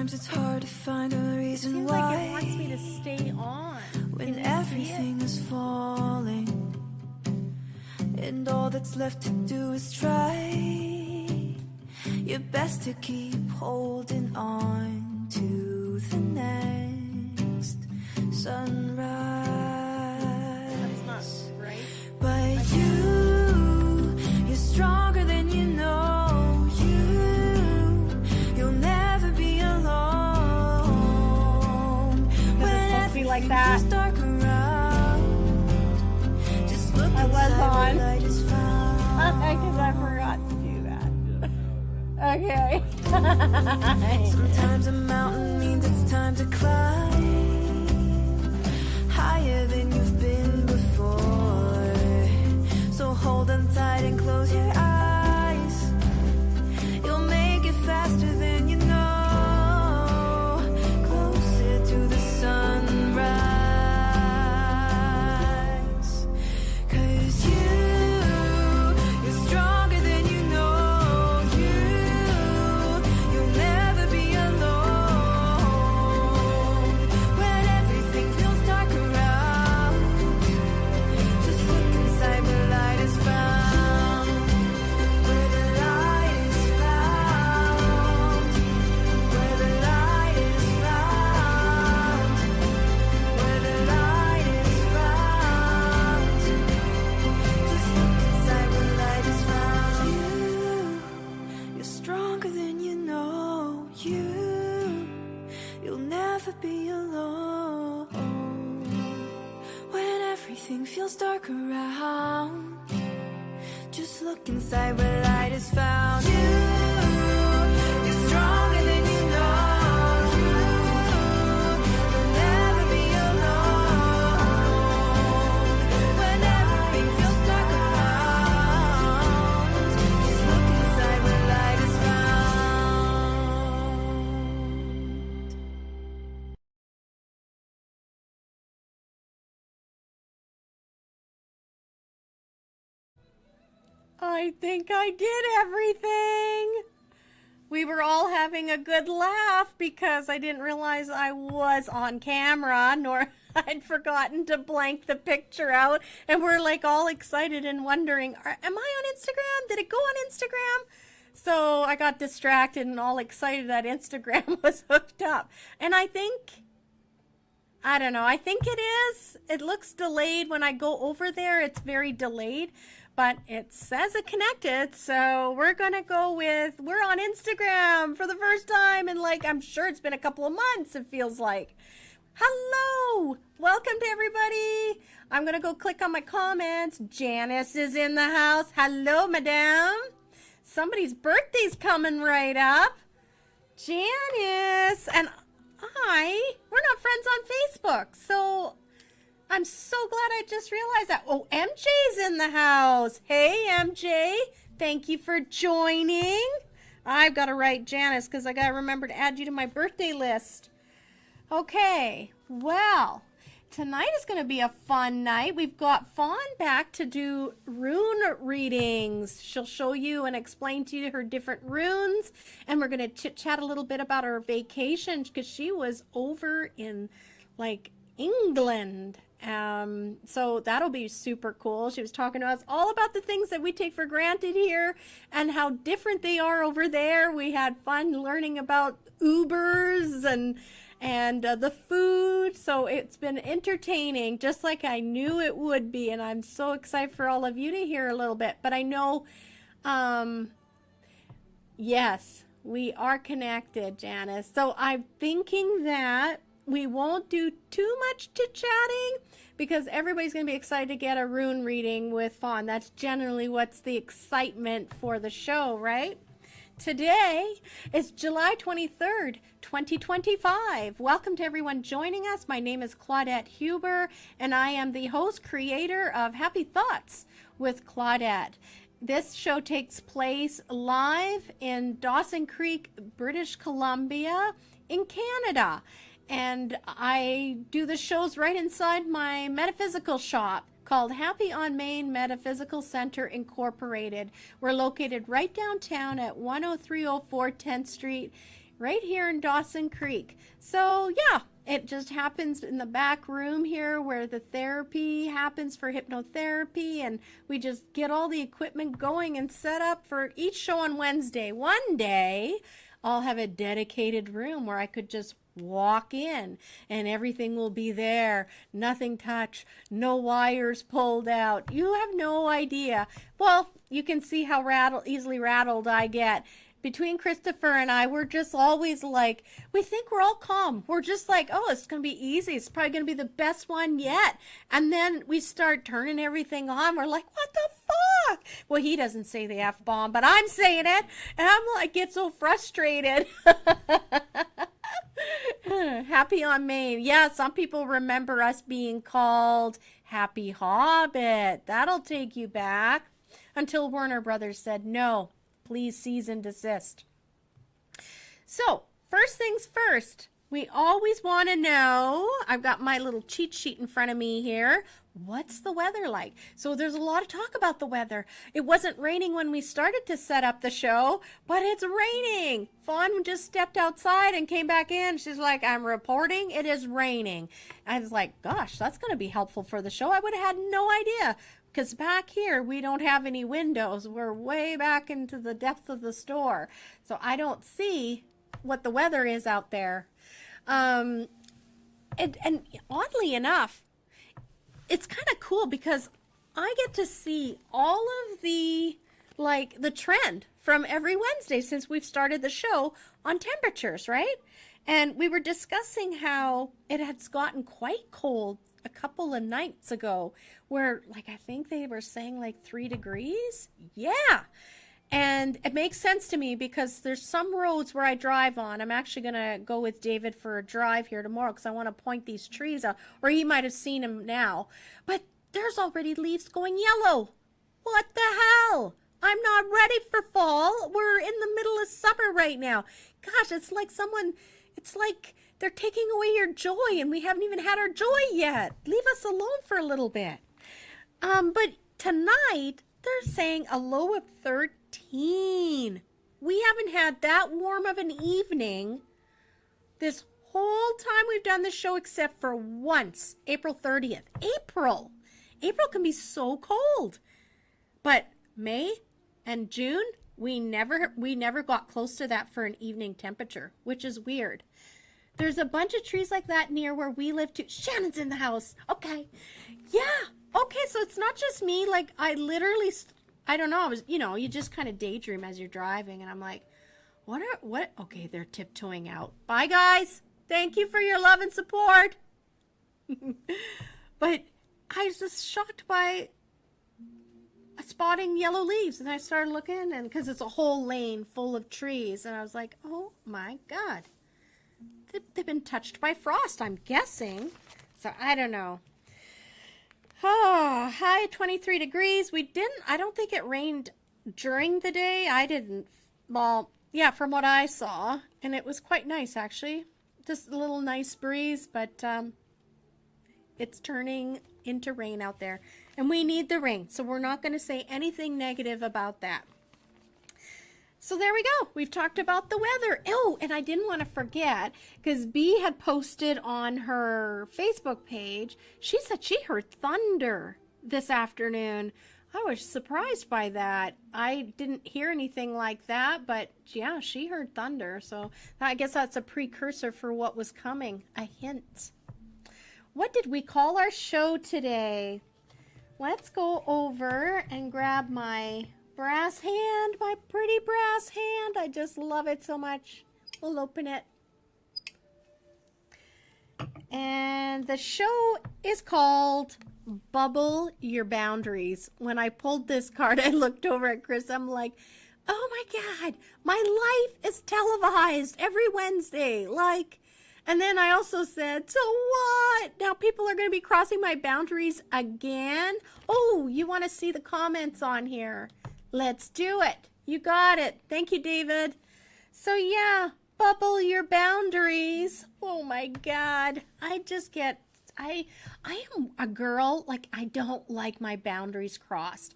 Sometimes it's hard to find a reason why. Like it wants me to stay on. When everything is falling, and all that's left to do is try your best to keep holding on to the next sunrise. That's not right. But you're stronger than you know. You'll never be alone. When it be like that. Feels dark around, just look I was on. Light is found. Because I forgot to do that. Okay. Sometimes a mountain means it's time to climb higher than you've been before. So hold on tight and close your eyes. You'll make it faster than you know. Closer to the sunrise. 'Cause you're stronger than you know. You'll never be alone. When everything feels dark around, just look inside where light is found. Where the light is found. Where the light is found. Where the light is found. Just look inside where light is found. You're stronger than you know. You'll never be alone. When everything feels dark around, just look inside where light is found. You're stronger than you know. You'll never be alone. When everything feels dark around, just look inside where light is found. I think I did everything. We were all having a good laugh because I didn't realize I was on camera, nor I'd forgotten to blank the picture out. And we're like all excited and wondering, am I on Instagram? Did it go on Instagram? So I got distracted and all excited that Instagram was hooked up. And I think it is. It looks delayed when I go over there. It's very delayed. But it says it connected, so we're going to go with, we're on Instagram for the first time, and like, I'm sure it's been a couple of months, it feels like. Hello! Welcome to everybody! I'm going to go click on my comments. Janice is in the house. Hello, madame. Somebody's birthday's coming right up. Janice and we're not friends on Facebook, so I'm so glad I just realized that. Oh, MJ's in the house. Hey, MJ. Thank you for joining. I've got to write Janice because I got to remember to add you to my birthday list. Okay, well, tonight is going to be a fun night. We've got Fawn back to do rune readings. She'll show you and explain to you her different runes. And we're going to chit-chat a little bit about her vacation because she was over in, like, England. So that'll be super cool. She was talking to us all about the things that we take for granted here and how different they are over there. We had fun learning about Ubers and the food. So it's been entertaining, just like I knew it would be. And I'm so excited for all of you to hear a little bit. But I know, yes, we are connected, Janice. So I'm thinking that we won't do too much chit-chatting because everybody's going to be excited to get a rune reading with Fawn. That's generally what's the excitement for the show, right? Today is July 23rd, 2025. Welcome to everyone joining us. My name is Claudette Huber, and I am the host, creator of Happy Thoughts with Claudette. This show takes place live in Dawson Creek, British Columbia, in Canada. And I do the shows right inside my metaphysical shop called Happy on Main Metaphysical Center Incorporated. We're located right downtown at 10304 10th Street, right here in Dawson Creek. So yeah, it just happens in the back room here where the therapy happens for hypnotherapy, and we just get all the equipment going and set up for each show on Wednesday. One day I'll have a dedicated room where I could just walk in and everything will be there. Nothing touched, no wires pulled out. You have no idea. Well, you can see how easily rattled I get. Between Christopher and I, we're just always like, we think we're all calm. We're just like, oh, it's going to be easy. It's probably going to be the best one yet. And then we start turning everything on. We're like, what the fuck? Well, he doesn't say the F-bomb, but I'm saying it. And I'm like, get so frustrated. Happyonmain. Yeah, some people remember us being called Happy Hobbit. That'll take you back. Until Warner Brothers said, no, please cease and desist. So, first things first, we always want to know, I've got my little cheat sheet in front of me here, what's the weather like? So there's a lot of talk about the weather. It wasn't raining when we started to set up the show, but it's raining. Fawn just stepped outside and came back in. She's like, I'm reporting it is raining. I was like, gosh, that's going to be helpful for the show. I would have had no idea. Because back here, we don't have any windows. We're way back into the depths of the store. So I don't see what the weather is out there. And oddly enough, it's kind of cool because I get to see all of the trend from every Wednesday since we've started the show on temperatures, right? And we were discussing how it has gotten quite cold a couple of nights ago where I think they were saying 3 degrees. Yeah. And it makes sense to me because there's some roads where I drive on. I'm actually going to go with David for a drive here tomorrow because I want to point these trees out, or he might have seen them now. But there's already leaves going yellow. What the hell? I'm not ready for fall. We're in the middle of summer right now. Gosh, it's like they're taking away your joy, and we haven't even had our joy yet. Leave us alone for a little bit. But tonight, they're saying a low of 13. We haven't had that warm of an evening this whole time we've done the show except for once, April 30th. April can be so cold. But May and June, we never got close to that for an evening temperature, which is weird. There's a bunch of trees like that near where we live too. Shannon's in the house. Okay. Yeah. Okay, so it's not just me. I literally, I don't know. I was, you just kind of daydream as you're driving. And I'm like, what? Okay, they're tiptoeing out. Bye, guys. Thank you for your love and support. But I was just shocked by spotting yellow leaves. And I started looking, and because it's a whole lane full of trees. And I was like, oh, my God. They've been touched by frost, I'm guessing. So I don't know. Oh, high 23 degrees. I don't think it rained during the day. Well, yeah, from what I saw. And it was quite nice, actually. Just a little nice breeze, but it's turning into rain out there. And we need the rain, so we're not going to say anything negative about that. So there we go. We've talked about the weather. Oh, and I didn't want to forget, because Bee had posted on her Facebook page, she said she heard thunder this afternoon. I was surprised by that. I didn't hear anything like that, but yeah, she heard thunder. So I guess that's a precursor for what was coming, a hint. What did we call our show today? Let's go over and grab my brass hand, my pretty brass hand. I just love it so much. We'll open it. And the show is called Bubble Your Boundaries. When I pulled this card, I looked over at Chris. I'm like, oh my God, my life is televised every Wednesday. And then I also said, so what? Now people are going to be crossing my boundaries again? Oh, you want to see the comments on here? Let's do it. You got it. Thank you, David. So yeah, bubble your boundaries. Oh my God. I am a girl, I don't like my boundaries crossed.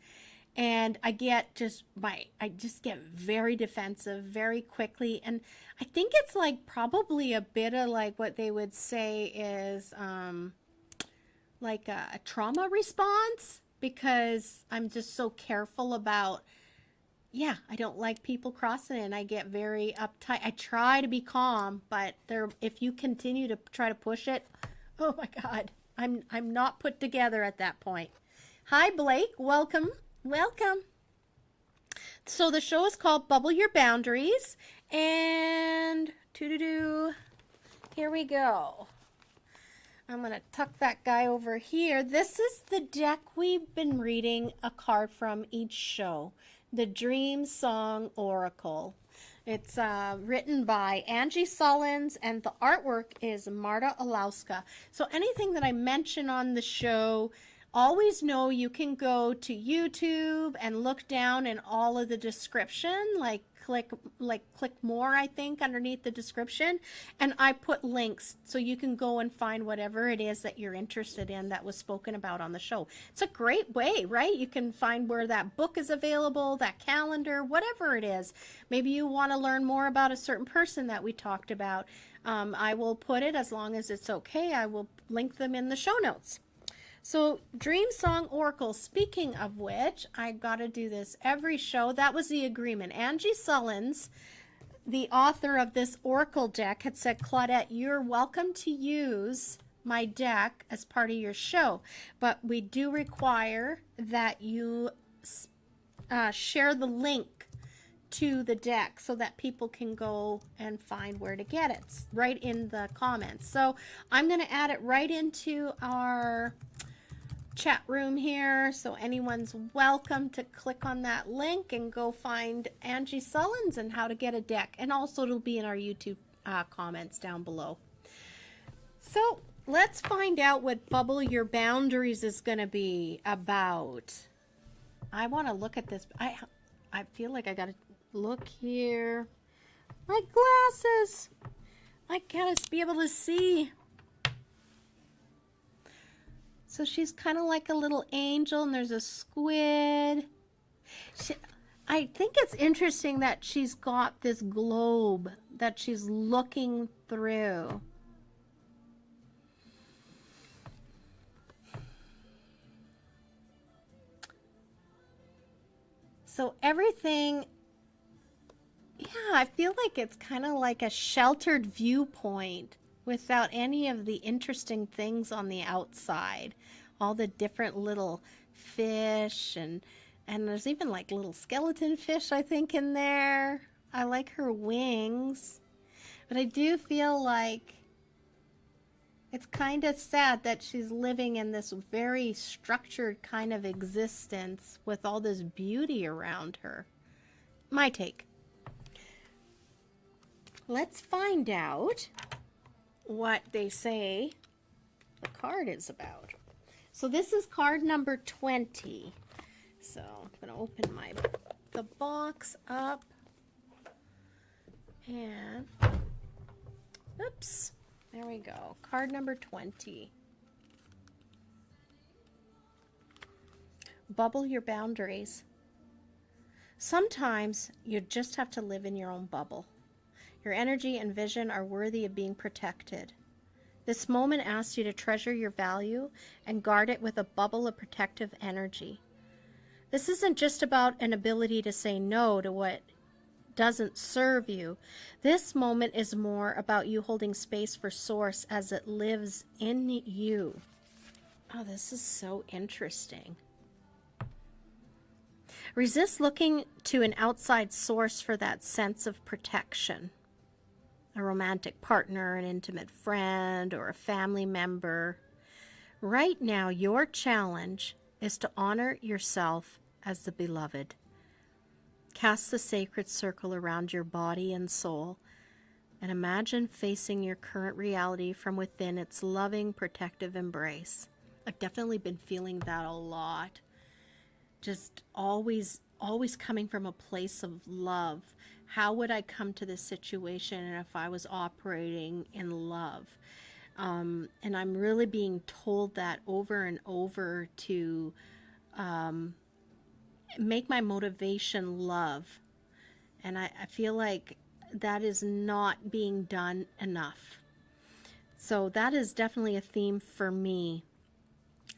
and I just get very defensive very quickly. And I think it's like probably a bit of like what they would say is like a trauma response, because I'm just so careful about, yeah, I don't like people crossing it, and I get very uptight. I try to be calm, but if you continue to try to push it, oh my God, I'm not put together at that point. Hi, Blake. Welcome. Welcome. So the show is called Bubble Your Boundaries, and here we go. I'm going to tuck that guy over here. This is the deck we've been reading a card from each show, the Dream Song Oracle. It's written by ANGI SULLINS, and the artwork is MARTA ORLOWSKA. So anything that I mention on the show, always know you can go to YouTube and look down in all of the description, like click more, I think, underneath the description, and I put links so you can go and find whatever it is that you're interested in that was spoken about on the show. It's a great way, right? You can find where that book is available, that calendar, whatever it is. Maybe you want to learn more about a certain person that we talked about. I will put it, as long as it's okay, I will link them in the show notes. So, Dream Song Oracle, speaking of which, I got to do this every show. That was the agreement. ANGI SULLINS, the author of this Oracle deck, had said, Claudette, you're welcome to use my deck as part of your show, but we do require that you share the link to the deck so that people can go and find where to get it, right in the comments. So, I'm going to add it right into our chat room here, so anyone's welcome to click on that link and go find ANGI SULLINS and how to get a deck, and also it'll be in our YouTube comments down below. So let's find out what Bubble Your Boundaries is going to be about. I want to look at this. I feel like I gotta look here. My glasses, I gotta be able to see. So she's kind of like a little angel, and there's a squid. I think it's interesting that she's got this globe that she's looking through. So everything, yeah, I feel like it's kind of like a sheltered viewpoint without any of the interesting things on the outside. All the different little fish, and there's even like little skeleton fish, I think, in there. I like her wings, but I do feel like it's kind of sad that she's living in this very structured kind of existence with all this beauty around her. My take. Let's find out what they say the card is about. So this is card number 20. So I'm going to open the box up, and oops, there we go. Card number 20. Bubble your boundaries. Sometimes you just have to live in your own bubble. Your energy and vision are worthy of being protected. This moment asks you to treasure your value and guard it with a bubble of protective energy. This isn't just about an ability to say no to what doesn't serve you. This moment is more about you holding space for Source as it lives in you. Oh, this is so interesting. Resist looking to an outside source for that sense of protection. A romantic partner, an intimate friend, or a family member. Right now, your challenge is to honor yourself as the beloved. Cast the sacred circle around your body and soul, and imagine facing your current reality from within its loving, protective embrace. I've definitely been feeling that a lot. Just always coming from a place of love. How would I come to this situation if I was operating in love? And I'm really being told that over and over to make my motivation love. And I feel like that is not being done enough. So that is definitely a theme for me.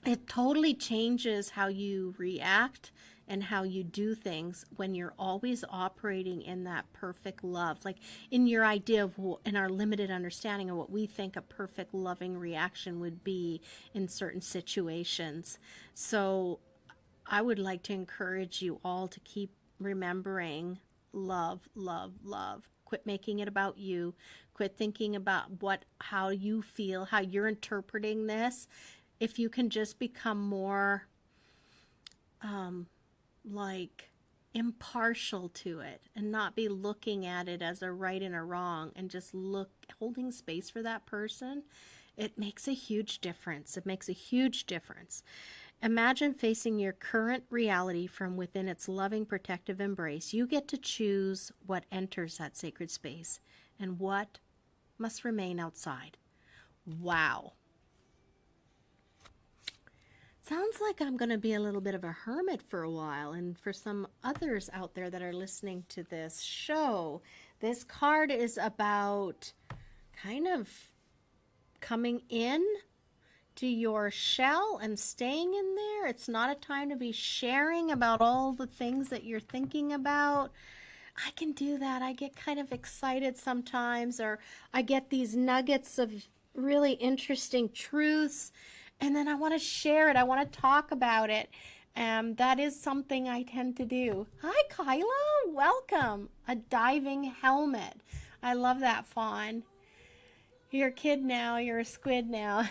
It totally changes how you react and how you do things when you're always operating in that perfect love, like in your idea of, in our limited understanding of what we think a perfect loving reaction would be in certain situations. So I would like to encourage you all to keep remembering love, love, love. Quit making it about you. Quit thinking about how you feel, how you're interpreting this. If you can just become more like impartial to it and not be looking at it as a right and a wrong, and just holding space for that person, it makes a huge difference. It makes a huge difference. Imagine facing your current reality from within its loving, protective embrace. You get to choose what enters that sacred space and what must remain outside. Wow. Sounds like I'm going to be a little bit of a hermit for a while. And for some others out there that are listening to this show, this card is about kind of coming in to your shell and staying in there. It's not a time to be sharing about all the things that you're thinking about. I can do that. I get kind of excited sometimes, or I get these nuggets of really interesting truths, and then I want to share it. I want to talk about it. That is something I tend to do. Hi, Kyla. Welcome. A diving helmet. I love that, Fawn. You're a kid now. You're a squid now.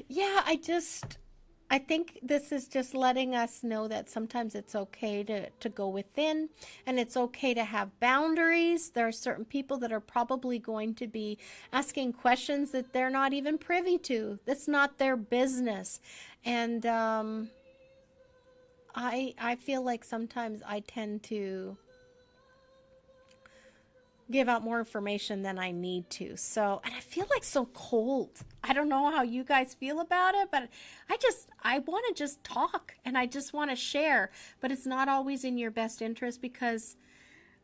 Yeah, I think this is just letting us know that sometimes it's okay to go within, and it's okay to have boundaries. There are certain people that are probably going to be asking questions that they're not even privy to. That's not their business. And I feel like sometimes I tend to give out more information than I need to. So, and I feel like so cold. I don't know how you guys feel about it, but I want to just talk, and I just want to share, but it's not always in your best interest, because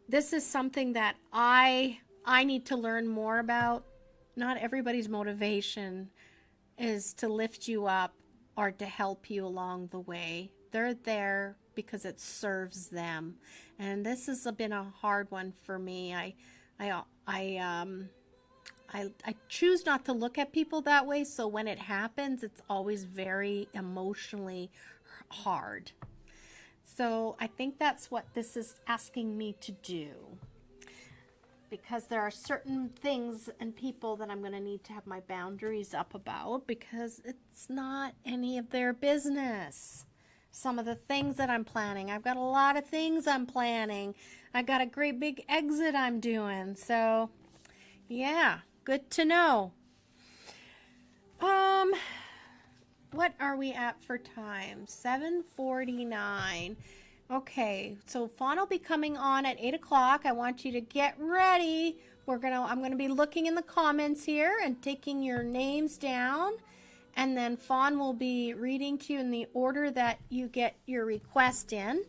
this is something that I need to learn more about. Not everybody's motivation is to lift you up or to help you along the way. They're there because it serves them. And this has been a hard one for me. I choose not to look at people that way, so when it happens, it's always very emotionally hard. So I think that's what this is asking me to do, because there are certain things and people that I'm going to need to have my boundaries up about, because it's not any of their business. Some of the things that I'm planning, I've got a lot of things I'm planning. I got a great big exit I'm doing. So yeah, good to know. What are we at for time? 7:49. Okay, so Fawn will be coming on at 8 o'clock. I want you to get ready. I'm gonna be looking in the comments here and taking your names down. And then Fawn will be reading to you in the order that you get your request in.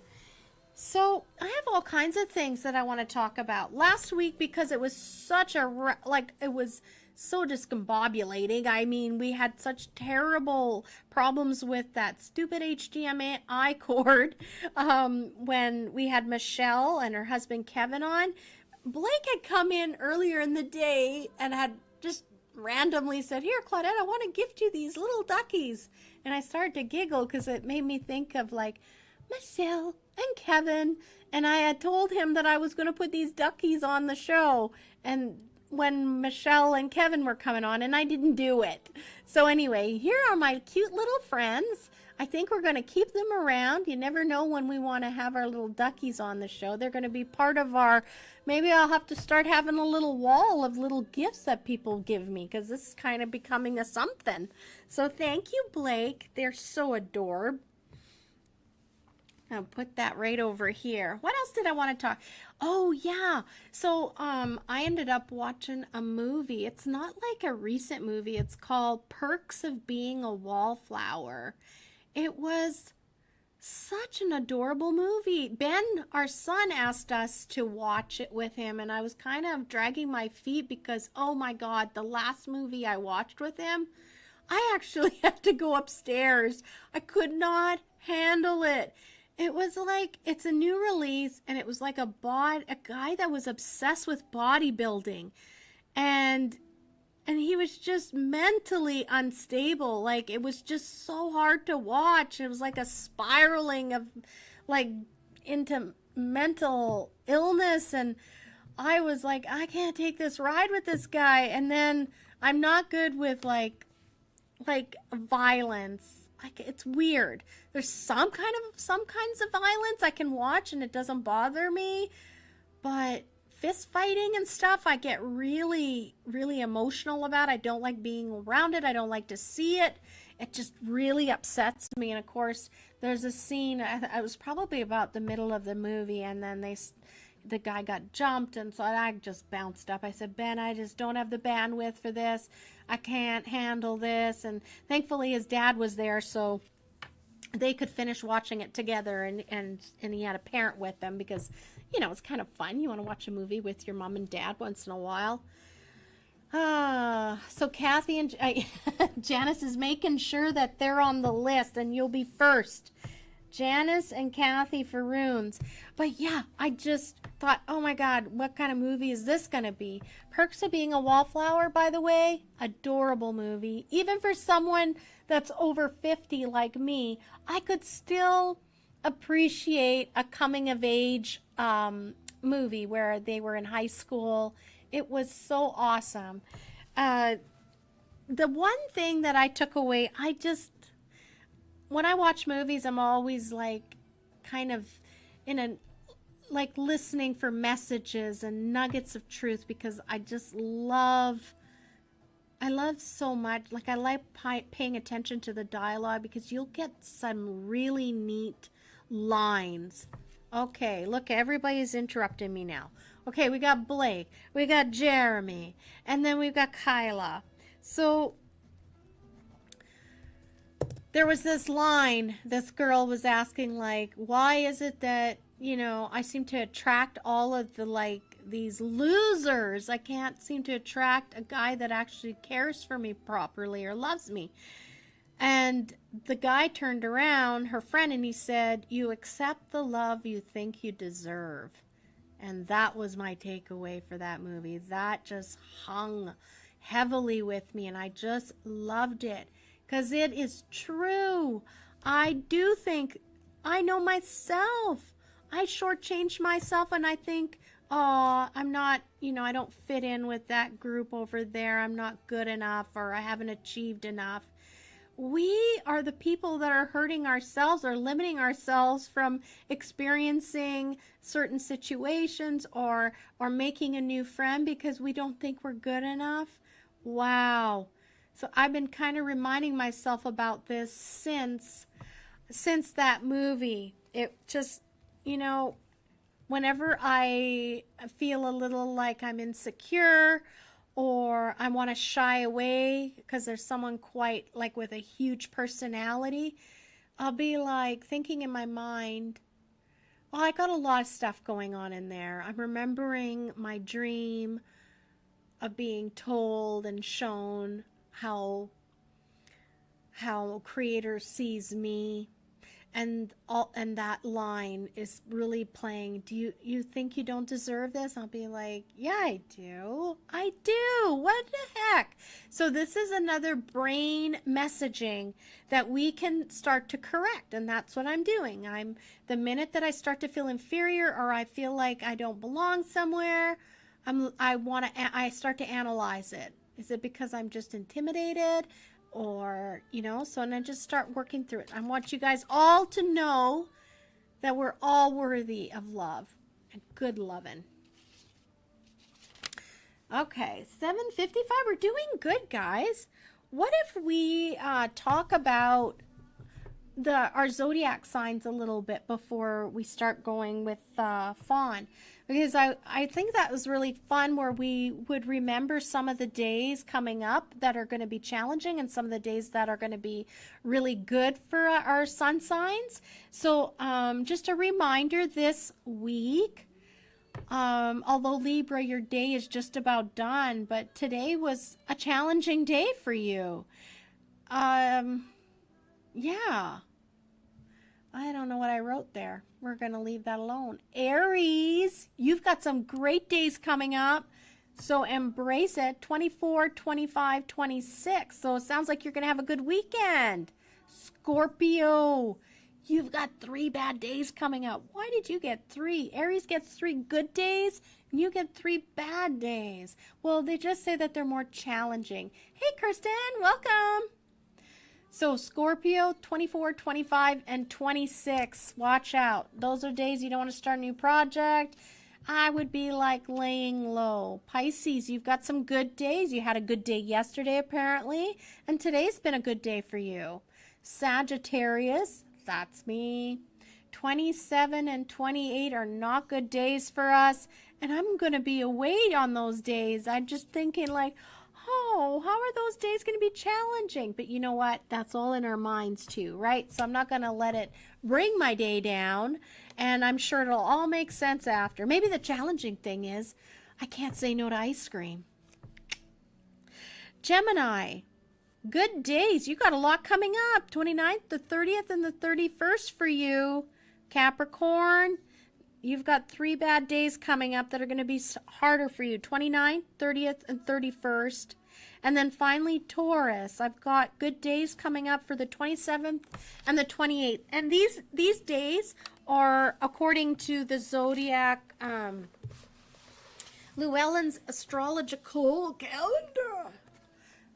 So I have all kinds of things that I want to talk about. Last week, because it was such it was so discombobulating. I mean, we had such terrible problems with that stupid HDMI cord when we had Michelle and her husband Kevin on. Blake had come in earlier in the day and had just randomly said, "Here, Claudette, I want to gift you these little duckies." And I started to giggle because it made me think of like Michelle and Kevin, and I had told him that I was going to put these duckies on the show, and when Michelle and Kevin were coming on, and I didn't do it. So anyway, here are my cute little friends. I think we're going to keep them around. You never know when we want to have our little duckies on the show. They're going to be part of maybe I'll have to start having a little wall of little gifts that people give me, because this is kind of becoming a something. So thank you, Blake. They're so adorable. I'll put that right over here. What else did I want to talk? Oh, yeah. So I ended up watching a movie. It's not like a recent movie. It's called Perks of Being a Wallflower. It was such an adorable movie. Ben, our son, asked us to watch it with him, and I was kind of dragging my feet because, oh my God, the last movie I watched with him, I actually had to go upstairs. I could not handle it. It was like, it's a new release, and it was like a guy that was obsessed with bodybuilding, and he was just mentally unstable. Like, it was just so hard to watch. It was like a spiraling of, like, into mental illness, and I was like, I can't take this ride with this guy. And then I'm not good with like violence. Like, it's weird. There's some kinds of violence I can watch and it doesn't bother me, but fist fighting and stuff, I get really, really emotional about. I don't like being around it. I don't like to see it. It just really upsets me. And of course, there's a scene, I was probably about the middle of the movie, and then the guy got jumped, and so I just bounced up. I said, Ben, I just don't have the bandwidth for this. I can't handle this. And thankfully his dad was there, so they could finish watching it together, and he had a parent with them because, you know, it's kind of fun. You want to watch a movie with your mom and dad once in a while. So Kathy and Janice is making sure that they're on the list, and you'll be first. Janice and Kathy for runes. But yeah, I just thought, oh my God, what kind of movie is this going to be? Perks of Being a Wallflower, by the way, adorable movie. Even for someone that's over 50 like me, I could still appreciate a coming of age movie where they were in high school. It was so awesome. The one thing that I took away, when I watch movies, I'm always like kind of like listening for messages and nuggets of truth, because I love so much. Like, I like paying attention to the dialogue, because you'll get some really neat lines. Okay, look, everybody's interrupting me now. Okay, we got Blake, we got Jeremy, and then we've got Kyla. So there was this line, this girl was asking, like, why is it that, you know, I seem to attract all of the, like, these losers. I can't seem to attract a guy that actually cares for me properly or loves me. And the guy turned around, her friend, and he said, you accept the love you think you deserve. And that was my takeaway for that movie. That just hung heavily with me, and I just loved it, because it is true. I do think, I know myself. I shortchanged myself, and I think, oh, I'm not, you know, I don't fit in with that group over there. I'm not good enough, or I haven't achieved enough. We are the people that are hurting ourselves or limiting ourselves from experiencing certain situations or making a new friend because we don't think we're good enough. Wow. So I've been kind of reminding myself about this since that movie. It just, you know, whenever I feel a little like I'm insecure, or I want to shy away because there's someone quite like with a huge personality, I'll be like thinking in my mind, oh, I got a lot of stuff going on in there. I'm remembering my dream of being told and shown how Creator sees me. And that line is really playing, do you think you don't deserve this? I'll be like, yeah, I do. What the heck? So this is another brain messaging that we can start to correct, and that's what I'm doing. The minute that I start to feel inferior, or I feel like I don't belong somewhere, I start to analyze it. Is it because I'm just intimidated? Or, you know, so and then just start working through it. I want you guys all to know that we're all worthy of love and good loving. Okay, 7:55. We're doing good, guys. What if we talk about our zodiac signs a little bit before we start going with Fawn, because I think that was really fun, where we would remember some of the days coming up that are going to be challenging and some of the days that are going to be really good for our sun signs. So just a reminder this week, although Libra, your day is just about done, but today was a challenging day for you. Yeah. I don't know what I wrote there. We're going to leave that alone. Aries, you've got some great days coming up, so embrace it. 24, 25, 26. So it sounds like you're going to have a good weekend. Scorpio, you've got 3 bad days coming up. Why did you get 3? Aries gets 3 good days, and you get 3 bad days. Well, they just say that they're more challenging. Hey, Kirsten, welcome. So Scorpio, 24, 25, and 26. Watch out. Those are days you don't want to start a new project. I would be like laying low. Pisces, you've got some good days. You had a good day yesterday, apparently, and today's been a good day for you. Sagittarius, that's me. 27 and 28 are not good days for us, and I'm going to be away on those days. I'm just thinking like, oh, how are those days going to be challenging? But you know what? That's all in our minds too, right? So I'm not going to let it bring my day down, and I'm sure it'll all make sense after. Maybe the challenging thing is I can't say no to ice cream. Gemini, good days. You got a lot coming up. 29th, the 30th, and the 31st for you. Capricorn, you've got 3 bad days coming up that are going to be harder for you. 29th, 30th, and 31st. And then finally, Taurus, I've got good days coming up for the 27th and the 28th. And these days are according to the zodiac, Llewellyn's astrological calendar.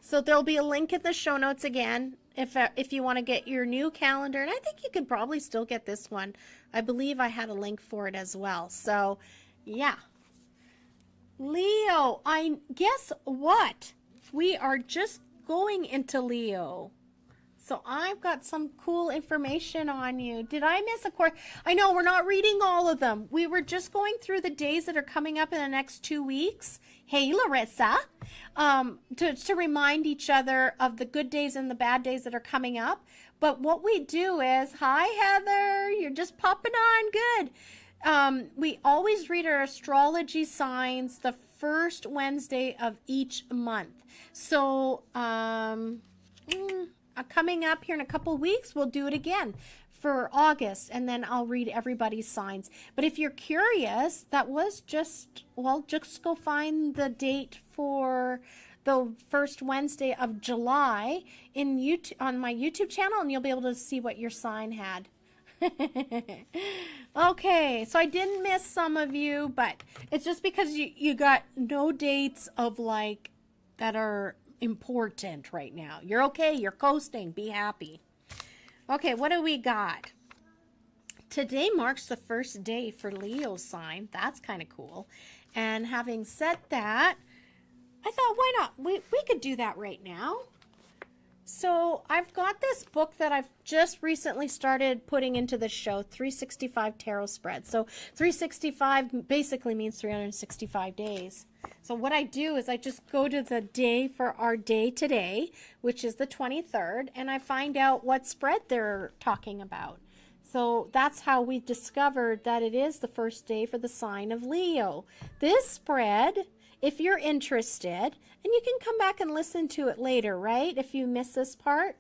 So there'll be a link in the show notes again if you want to get your new calendar. And I think you can probably still get this one. I believe I had a link for it as well. So, yeah. Leo, I guess what? We are just going into Leo. So I've got some cool information on you. Did I miss a course? I know we're not reading all of them. We were just going through the days that are coming up in the next 2 weeks. Hey, Larissa. To remind each other of the good days and the bad days that are coming up. But what we do is, hi, Heather. You're just popping on. Good. We always read our astrology signs the first Wednesday of each month. So, coming up here in a couple weeks, we'll do it again for August, and then I'll read everybody's signs. But if you're curious, that was just go find the date for the first Wednesday of July on my YouTube channel, and you'll be able to see what your sign had. Okay, so I didn't miss some of you, but it's just because you got no dates of like that are important right now. You're okay, you're coasting, be happy. Okay, what do we got? Today marks the first day for Leo's sign. That's kind of cool. And having said that, I thought, why not? We could do that right now. So I've got this book that I've just recently started putting into the show, 365 Tarot Spread. So 365 basically means 365 days. So what I do is I just go to the day for our day today, which is the 23rd, and I find out what spread they're talking about. So that's how we discovered that it is the first day for the sign of Leo. This spread, if you're interested, and you can come back and listen to it later, right? If you miss this part.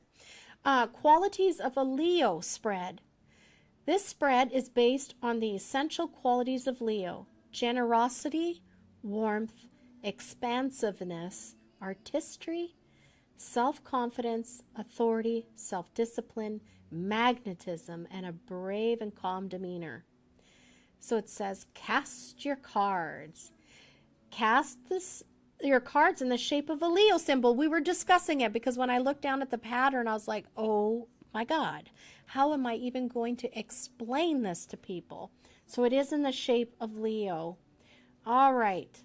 Qualities of a Leo spread. This spread is based on the essential qualities of Leo: generosity, warmth, expansiveness, artistry, self-confidence, authority, self-discipline, magnetism, and a brave and calm demeanor. So it says, cast your cards. Cast your cards in the shape of a Leo symbol. We were discussing it because when I looked down at the pattern, I was like, oh my God, how am I even going to explain this to people? So it is in the shape of Leo. All right.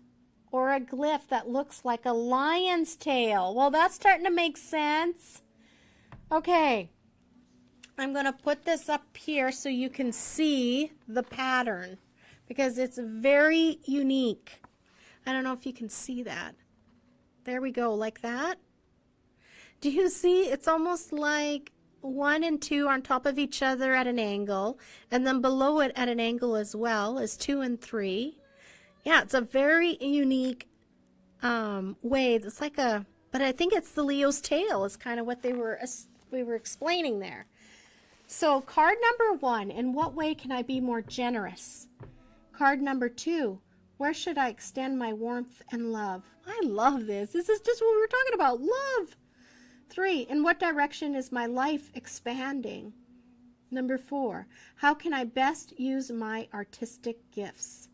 Or a glyph that looks like a lion's tail. Well, that's starting to make sense. Okay. I'm going to put this up here so you can see the pattern because it's very unique. I don't know if you can see that. There we go, like that. Do you see? It's almost like 1 and 2 on top of each other at an angle, and then below it at an angle as well as 2 and 3. Yeah, it's a very unique wave. It's like a, but I think it's the Leo's tail is kind of what we were explaining there. So card number 1, in what way can I be more generous? Card number 2, where should I extend my warmth and love? I love this. This is just what we were talking about, love. 3, in what direction is my life expanding? Number 4, how can I best use my artistic gifts?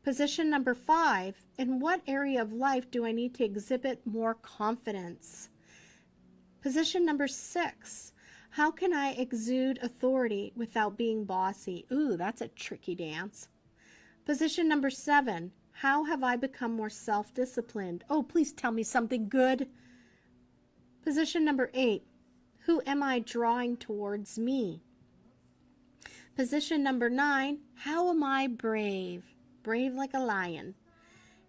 Position number 5, in what area of life do I need to exhibit more confidence? Position number 6, how can I exude authority without being bossy? Ooh, that's a tricky dance. Position number 7, how have I become more self-disciplined? Oh, please tell me something good. Position number 8, who am I drawing towards me? Position number 9, how am I brave? Brave like a lion.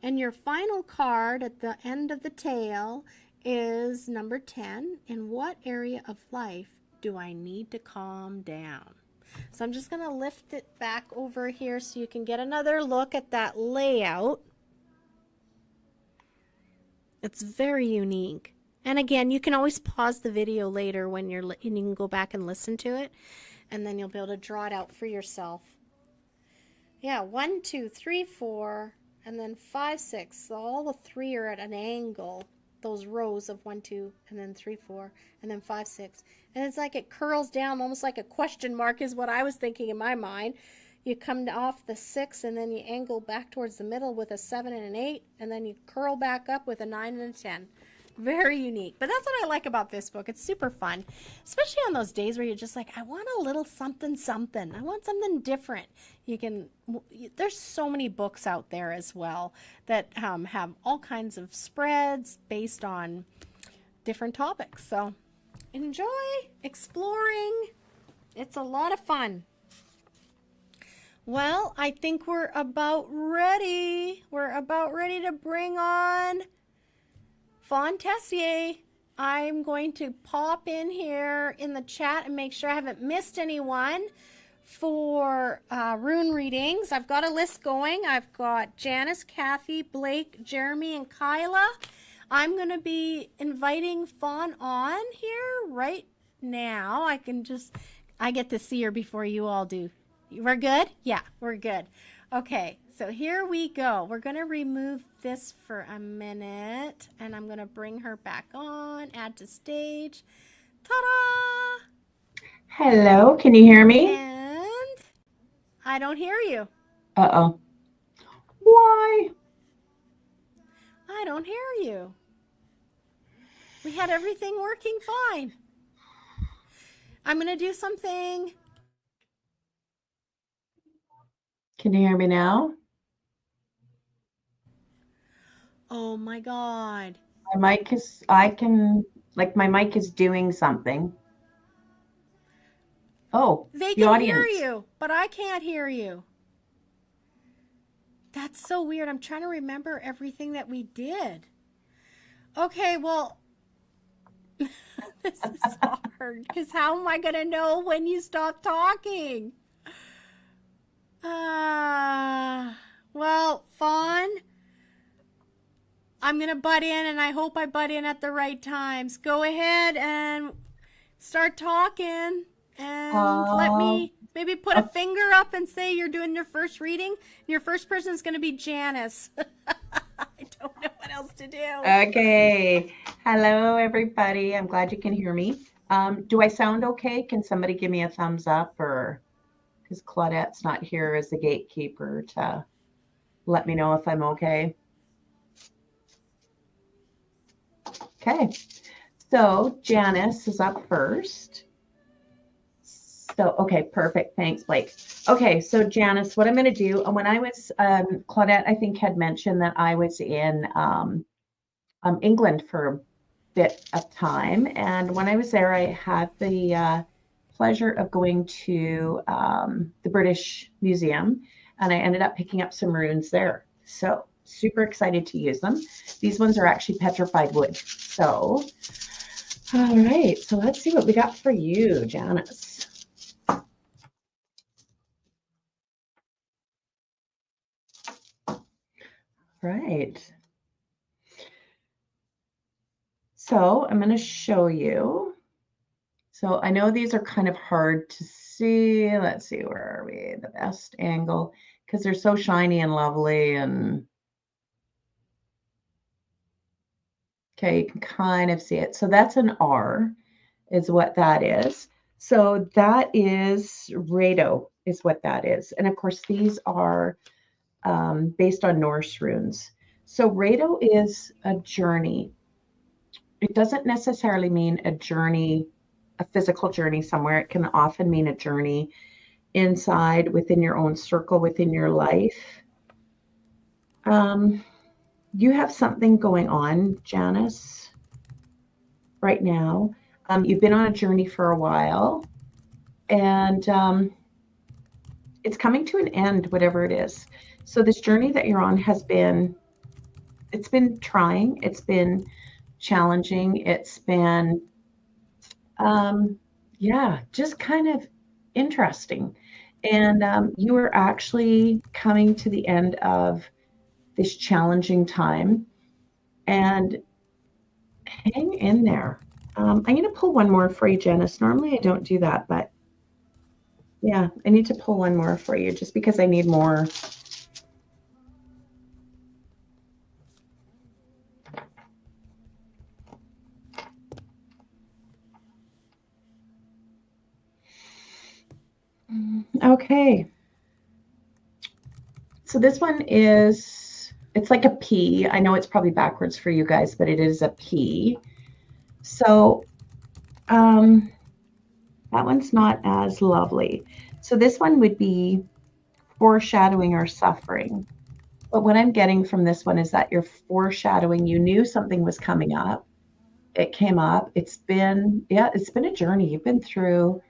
And your final card at the end of the tail is number 10. In what area of life do I need to calm down? So I'm just going to lift it back over here so you can get another look at that layout. It's very unique. And again, you can always pause the video later when and you can go back and listen to it, and then you'll be able to draw it out for yourself. Yeah, 1, 2, 3, 4, and then 5, 6. So all the 3 are at an angle. Those rows of 1, 2, and then 3, 4, and then 5, 6. And it's like it curls down almost like a question mark is what I was thinking in my mind. You come off the 6 and then you angle back towards the middle with a 7 and an 8, and then you curl back up with a 9 and a 10. Very unique. But that's what I like about this book. It's super fun, especially on those days where you're just like, I want a little something, something. I want something different. There's so many books out there as well that have all kinds of spreads based on different topics. So enjoy exploring. It's a lot of fun. Well, I think we're about ready. We're about ready to bring on Fawn Tessier. I'm going to pop in here in the chat and make sure I haven't missed anyone for rune readings. I've got a list going. I've got Janice, Kathy, Blake, Jeremy, and Kyla. I'm going to be inviting Fawn on here right now. I get to see her before you all do. We're good? Yeah, we're good. Okay, so here we go. We're going to remove this for a minute, and I'm going to bring her back on, add to stage. Ta-da! Hello, can you hear me? And I don't hear you. Uh-oh. Why? I don't hear you. We had everything working fine. I'm going to do something. Can you hear me now? Oh my God. My mic is, my mic is doing something. Oh, They the can audience. hear you, but I can't hear you. That's so weird. I'm trying to remember everything that we did. Okay, well, this is hard because how am I going to know when you stop talking? Well, Fawn, I'm going to butt in, and I hope I butt in at the right times. Go ahead and start talking, and let me maybe put a finger up and say you're doing your first reading. Your first person is going to be Janice. I don't know what else to do. Okay. Hello, everybody. I'm glad you can hear me. Do I sound okay? Can somebody give me a thumbs up, or because Claudette's not here as the gatekeeper to let me know if I'm okay? Okay. So Janice is up first. So, okay, perfect. Thanks, Blake. Okay, so Janice, what I'm going to do, when I was, Claudette, I think, had mentioned that I was in England for a bit of time. And when I was there, I had the pleasure of going to the British Museum, and I ended up picking up some runes there. So super excited to use them. These ones are actually petrified wood. So, all right. So let's see what we got for you, Janice. Right. So I'm going to show you. So I know these are kind of hard to see. Let's see, where are we? The best angle, because they're so shiny and lovely. And okay, you can kind of see it. So that's an R is what that is. So that is Rado is what that is. And of course, these are based on Norse runes. So Rado is a journey. It doesn't necessarily mean a journey, a physical journey somewhere. It can often mean a journey inside, within your own circle, within your life. You have something going on, Janice, right now. You've been on a journey for a while, and it's coming to an end, whatever it is. So this journey that you're on has been, it's been trying, it's been challenging, it's been, yeah, just kind of interesting. And you are actually coming to the end of this challenging time, and hang in there. I'm going to pull one more for you, Janice. Normally I don't do that, but yeah, I need to pull one more for you just because I need more. Okay. So this one is, it's like a P. I know it's probably backwards for you guys, but it is a P. So that one's not as lovely. So this one would be foreshadowing or suffering. But what I'm getting from this one is that you're foreshadowing. You knew something was coming up. It came up. It's been, yeah, it's been a journey. You've been through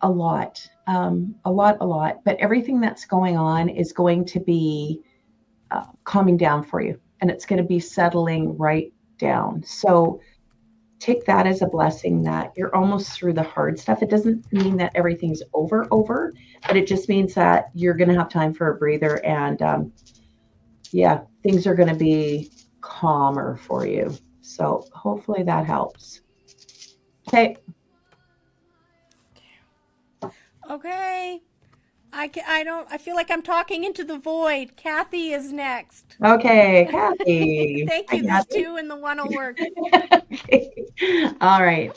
a lot. But everything that's going on is going to be calming down for you, and it's going to be settling right down. So take that as a blessing that you're almost through the hard stuff. It doesn't mean that everything's over, but it just means that you're going to have time for a breather, and yeah, things are going to be calmer for you. So hopefully that helps. Okay. Okay. I feel like I'm talking into the void. Kathy is next. Okay, Kathy. Thank you. There's two and the one will work. Okay. All right.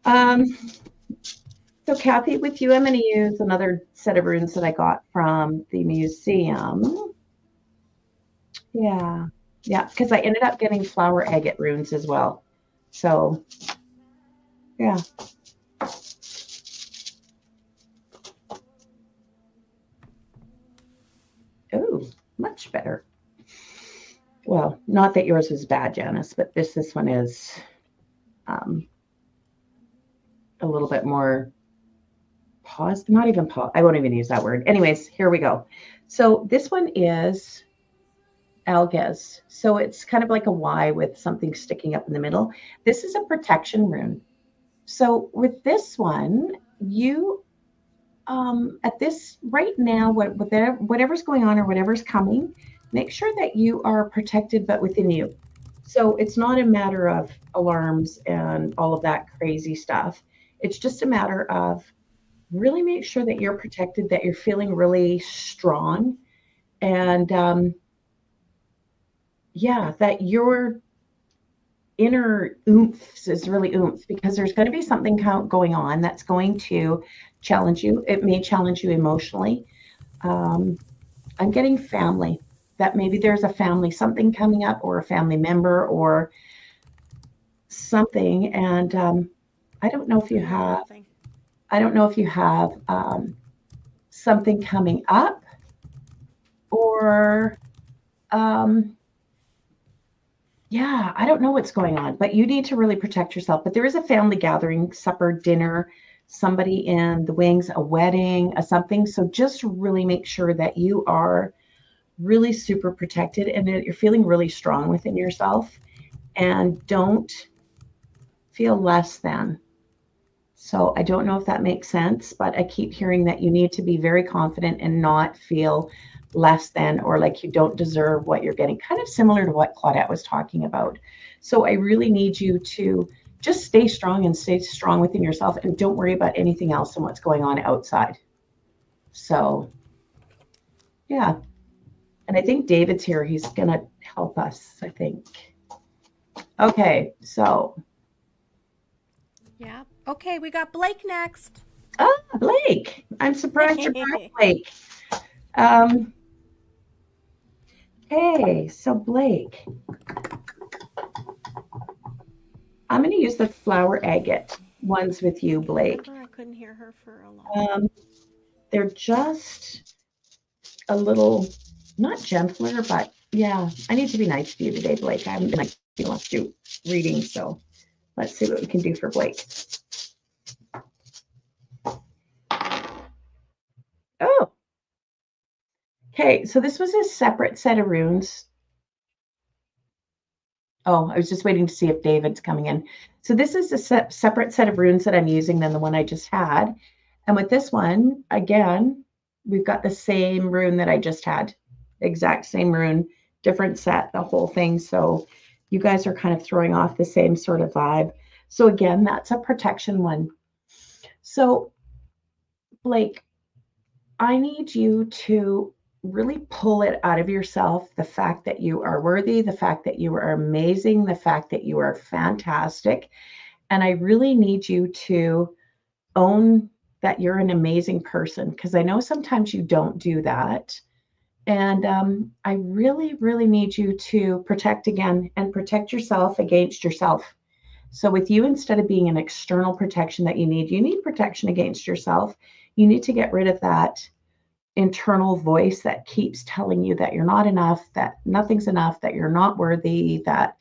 So Kathy, with you, I'm going to use another set of runes that I got from the museum. Yeah, because I ended up getting flower agate runes as well. So, yeah. Oh, much better. Well, not that yours was bad, Janice, but this one is a little bit more paused. Not even pause. I won't even use that word. Anyways, here we go. So this one is Alges. So it's kind of like a Y with something sticking up in the middle. This is a protection rune. So with this one, you at this right now, whatever's going on or whatever's coming, make sure that you are protected, but within you. So it's not a matter of alarms and all of that crazy stuff. It's just a matter of really make sure that you're protected, that you're feeling really strong, and yeah, that your inner oomph is really oomph, because there's going to be something going on that's going to challenge you. It may challenge you emotionally. I'm getting family, that maybe there's a family, something coming up, or a family member or something. And I don't know if you have, something coming up, or yeah, I don't know what's going on, but you need to really protect yourself. But there is a family gathering, supper, dinner, somebody in the wings, a wedding, a something. So just really make sure that you are really super protected and that you're feeling really strong within yourself, and don't feel less than. So I don't know if that makes sense, but I keep hearing that you need to be very confident and not feel less than or like you don't deserve what you're getting, kind of similar to what Claudette was talking about. So I really need you to just stay strong and stay strong within yourself and don't worry about anything else and what's going on outside. So, yeah. And I think David's here. He's going to help us, I think. Okay, so. Yeah. Okay, we got Blake next. Ah, Blake. I'm surprised you're back, Blake. Okay, so Blake. I'm going to use the flower agate ones with you, Blake. I couldn't hear her for a long They're just a little, not gentler, but yeah, I need to be nice to you today, Blake. I haven't been nice to you last few readings, so let's see what we can do for Blake. Oh, okay, so this was a separate set of runes. Oh, I was just waiting to see if David's coming in. So this is a separate set of runes that I'm using than the one I just had. And with this one, again, we've got the same rune that I just had. Exact same rune, different set, the whole thing. So you guys are kind of throwing off the same sort of vibe. So again, that's a protection one. So Blake, I need you to really pull it out of yourself, the fact that you are worthy, the fact that you are amazing, the fact that you are fantastic. And I really need you to own that you're an amazing person, because I know sometimes you don't do that. And I really, really need you to protect again and protect yourself against yourself. So with you, instead of being an external protection that you need protection against yourself. You need to get rid of that internal voice that keeps telling you that you're not enough, that nothing's enough, that you're not worthy, that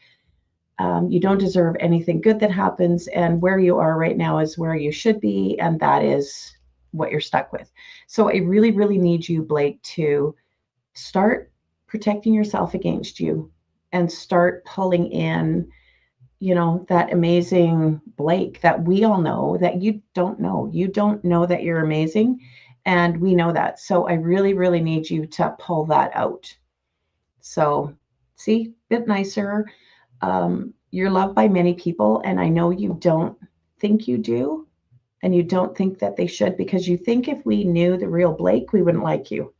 you don't deserve anything good that happens. And where you are right now is where you should be. And that is what you're stuck with. So I really, really need you, Blake, to start protecting yourself against you and start pulling in, you know, that amazing Blake that we all know that you don't know. You don't know that you're amazing. And we know that. So I really, really need you to pull that out. So see, a bit nicer. You're loved by many people. And I know you don't think you do. And you don't think that they should, because you think if we knew the real Blake, we wouldn't like you.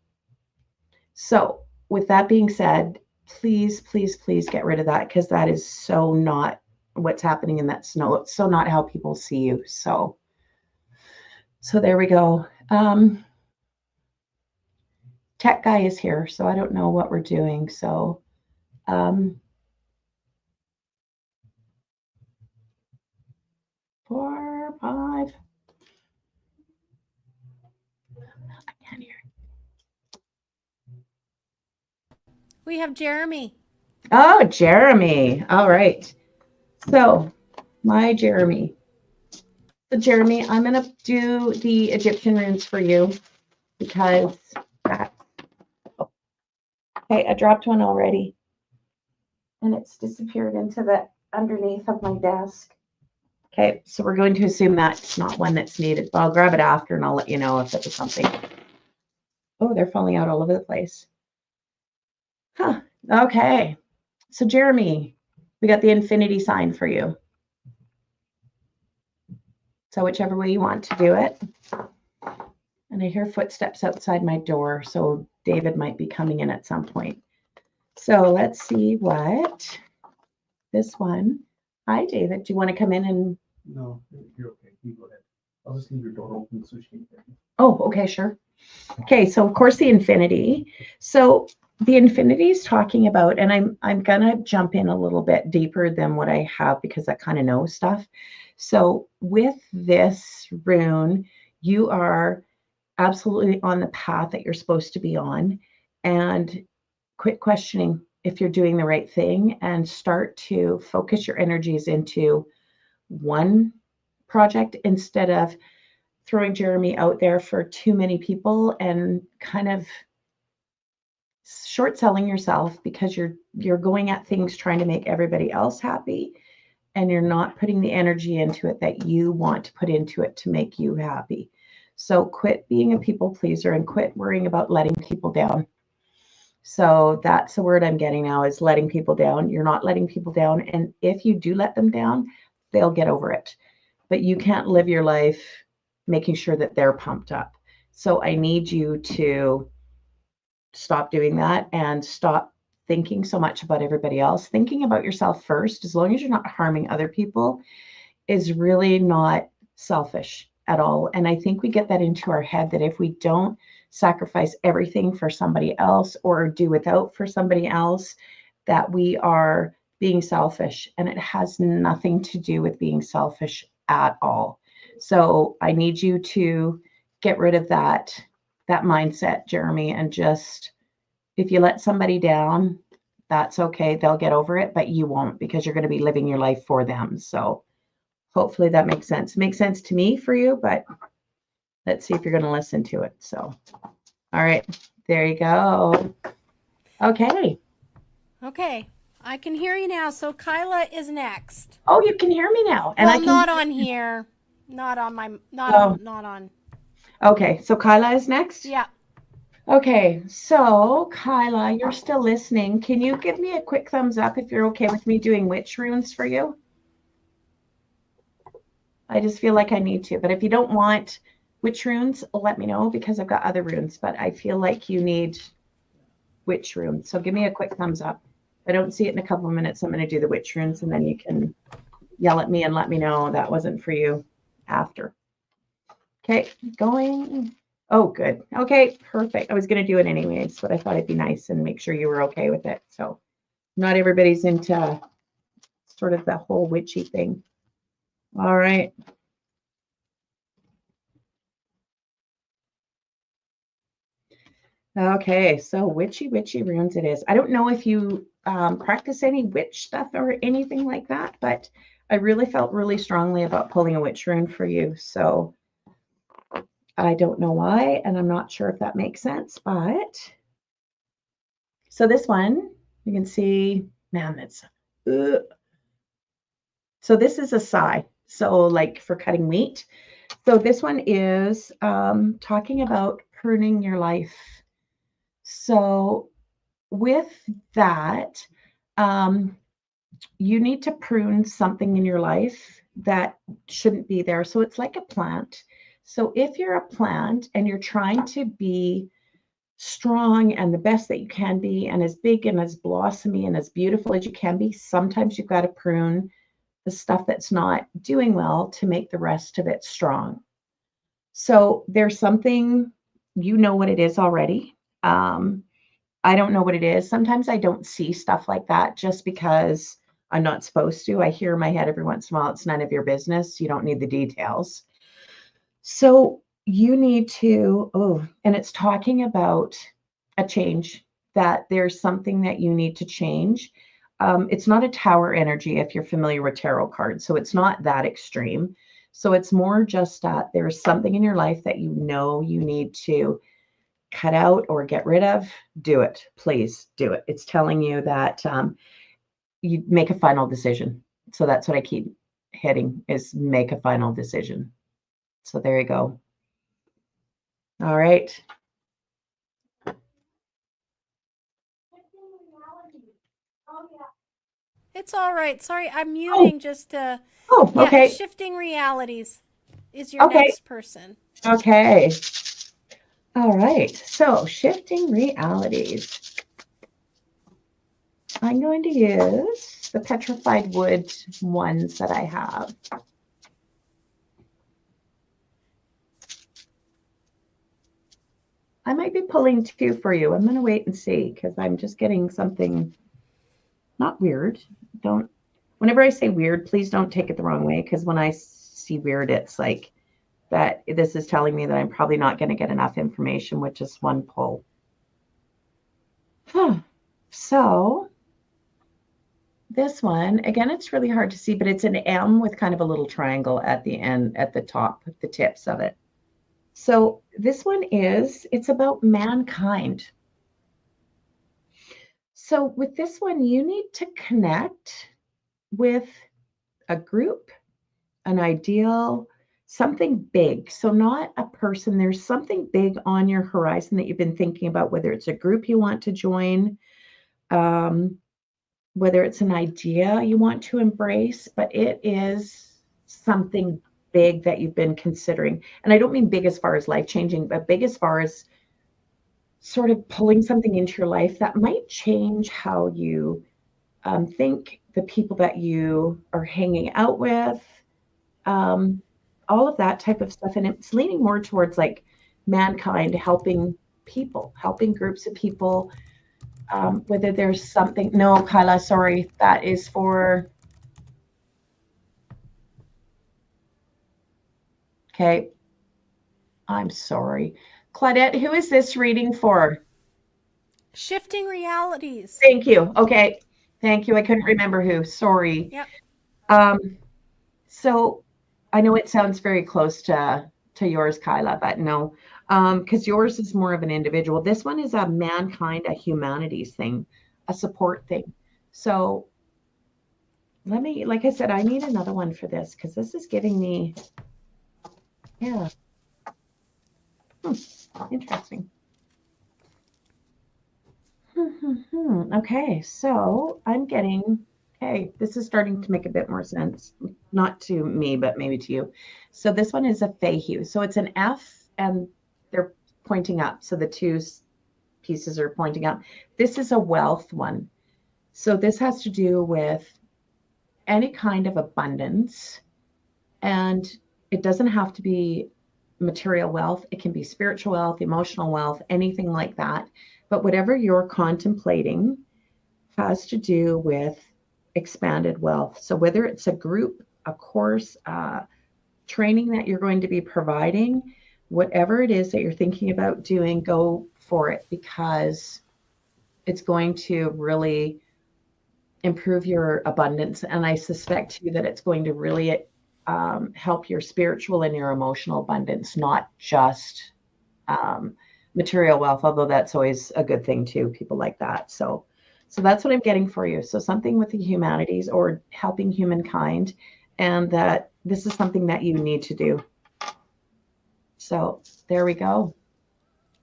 So with that being said, please, please, please get rid of that, because that is so not what's happening in that snow. It's so not how people see you. So there we go. Tech guy is here, so I don't know what we're doing. So 4, 5. I can't hear. We have Jeremy. Oh, Jeremy. All right. So my Jeremy. So Jeremy, I'm going to do the Egyptian runes for you, because that. Okay, I dropped one already, and it's disappeared into the underneath of my desk. Okay, so we're going to assume that's not one that's needed, but I'll grab it after and I'll let you know if it was something. Oh, they're falling out all over the place. Huh, okay. So Jeremy, we got the infinity sign for you. So whichever way you want to do it. And I hear footsteps outside my door, so David might be coming in at some point. So let's see what this one. Hi, David. Do you want to come in and? No, you're okay. You go ahead. I'll just leave your door open so she can get in. Oh, okay, sure. Okay, so of course the infinity. So the infinity is talking about, and I'm gonna jump in a little bit deeper than what I have, because I kind of know stuff. So with this rune, you are absolutely on the path that you're supposed to be on, and quit questioning if you're doing the right thing, and start to focus your energies into one project instead of throwing Jeremy out there for too many people and kind of short selling yourself because you're going at things trying to make everybody else happy, and you're not putting the energy into it that you want to put into it to make you happy. So quit being a people pleaser and quit worrying about letting people down. So that's the word I'm getting now, is letting people down. You're not letting people down. And if you do let them down, they'll get over it. But you can't live your life making sure that they're pumped up. So I need you to stop doing that and stop thinking so much about everybody else. Thinking about yourself first, as long as you're not harming other people, is really not selfish at all. And I think we get that into our head that if we don't sacrifice everything for somebody else or do without for somebody else, that we are being selfish. And it has nothing to do with being selfish at all. So I need you to get rid of that mindset, Jeremy, and just, if you let somebody down, that's okay. They'll get over it, but you won't, because you're going to be living your life for them. So hopefully that makes sense. It makes sense to me for you, but let's see if you're going to listen to it. So, all right, there you go. Okay. Okay, I can hear you now. So Kyla is next. Oh, you can hear me now. And well, not on here. Not on my, not on. Okay, so Kyla is next? Yeah. Okay, so Kyla, you're still listening. Can you give me a quick thumbs up if you're okay with me doing witch runes for you? I just feel like I need to, but if you don't want witch runes, let me know, because I've got other runes, but I feel like you need witch runes. So give me a quick thumbs up. If I don't see it in a couple of minutes, I'm going to do the witch runes, and then you can yell at me and let me know that wasn't for you after. Okay, going. Oh, good. Okay, perfect. I was going to do it anyways, but I thought it'd be nice and make sure you were okay with it. So not everybody's into sort of the whole witchy thing. All right. Okay, so witchy runes it is. I don't know if you practice any witch stuff or anything like that, but I really felt really strongly about pulling a witch rune for you. So I don't know why, and I'm not sure if that makes sense, but so this one, you can see, man, that's, so this is a sigh. So like for cutting wheat. So this one is talking about pruning your life. So with that, you need to prune something in your life that shouldn't be there. So it's like a plant. So if you're a plant and you're trying to be strong and the best that you can be, and as big and as blossomy and as beautiful as you can be, sometimes you've got to prune the stuff that's not doing well to make the rest of it strong. So there's something, you know what it is already. I don't know what it is. Sometimes I don't see stuff like that just because I'm not supposed to. I hear in my head every once in a while, it's none of your business. You don't need the details. So you need to, and it's talking about a change, that there's something that you need to change. It's not a tower energy if you're familiar with tarot cards. So it's not that extreme. So it's more just that there's something in your life that you know you need to cut out or get rid of. Do it. Please do it. It's telling you that you make a final decision. So that's what I keep hitting, is make a final decision. So there you go. All right. It's all right. Sorry, I'm muting just to. Oh, okay. Yeah, shifting realities is your next person. Okay. All right. So shifting realities. I'm going to use the petrified wood ones that I have. I might be pulling two for you. I'm going to wait and see, because I'm just getting something not weird. Whenever I say weird, please don't take it the wrong way, because when I see weird, it's like that this is telling me that I'm probably not going to get enough information, which is one pull. So this one, again, it's really hard to see, but it's an M with kind of a little triangle at the end, at the top, the tips of it. So this one it's about mankind. So with this one, you need to connect with a group, an ideal, something big. So not a person, there's something big on your horizon that you've been thinking about, whether it's a group you want to join, whether it's an idea you want to embrace, but it is something big that you've been considering. And I don't mean big as far as life-changing, but big as far as sort of pulling something into your life that might change how you think, the people that you are hanging out with, all of that type of stuff. And it's leaning more towards like mankind, helping people, helping groups of people, whether there's something. No, Kyla, sorry, that is for. Okay. I'm sorry. Claudette, who is this reading for? Shifting realities. Thank you. Okay. Thank you. I couldn't remember who. Sorry. Yep. So I know it sounds very close to yours, Kyla, but no, because yours is more of an individual. This one is a mankind, a humanities thing, a support thing. So let me, like I said, I need another one for this because this is giving me, yeah. Interesting. Okay, so I'm getting, okay, this is starting to make a bit more sense. Not to me, but maybe to you. So this one is a Fayhue. So it's an F and they're pointing up. So the two pieces are pointing up. This is a wealth one. So this has to do with any kind of abundance. And it doesn't have to be material wealth. It can be spiritual wealth, emotional wealth, anything like that. But whatever you're contemplating has to do with expanded wealth. So whether it's a group, a course, training that you're going to be providing, whatever it is that you're thinking about doing, go for it because it's going to really improve your abundance. And I suspect too that it's going to really help your spiritual and your emotional abundance, not just material wealth, although that's always a good thing too, people like that. So that's what I'm getting for you. So something with the humanities or helping humankind, and that this is something that you need to do. So there we go.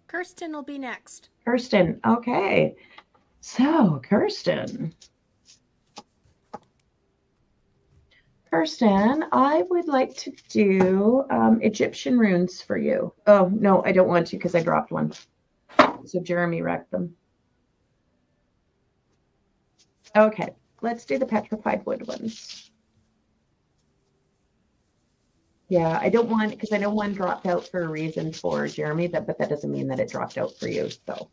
Kirsten will be next. Kirsten. Okay. So Kirsten, I would like to do Egyptian runes for you. Oh, no, I don't want to because I dropped one. So Jeremy wrecked them. Okay, let's do the petrified wood ones. Yeah, I don't want, because I know one dropped out for a reason for Jeremy, but that doesn't mean that it dropped out for you. So.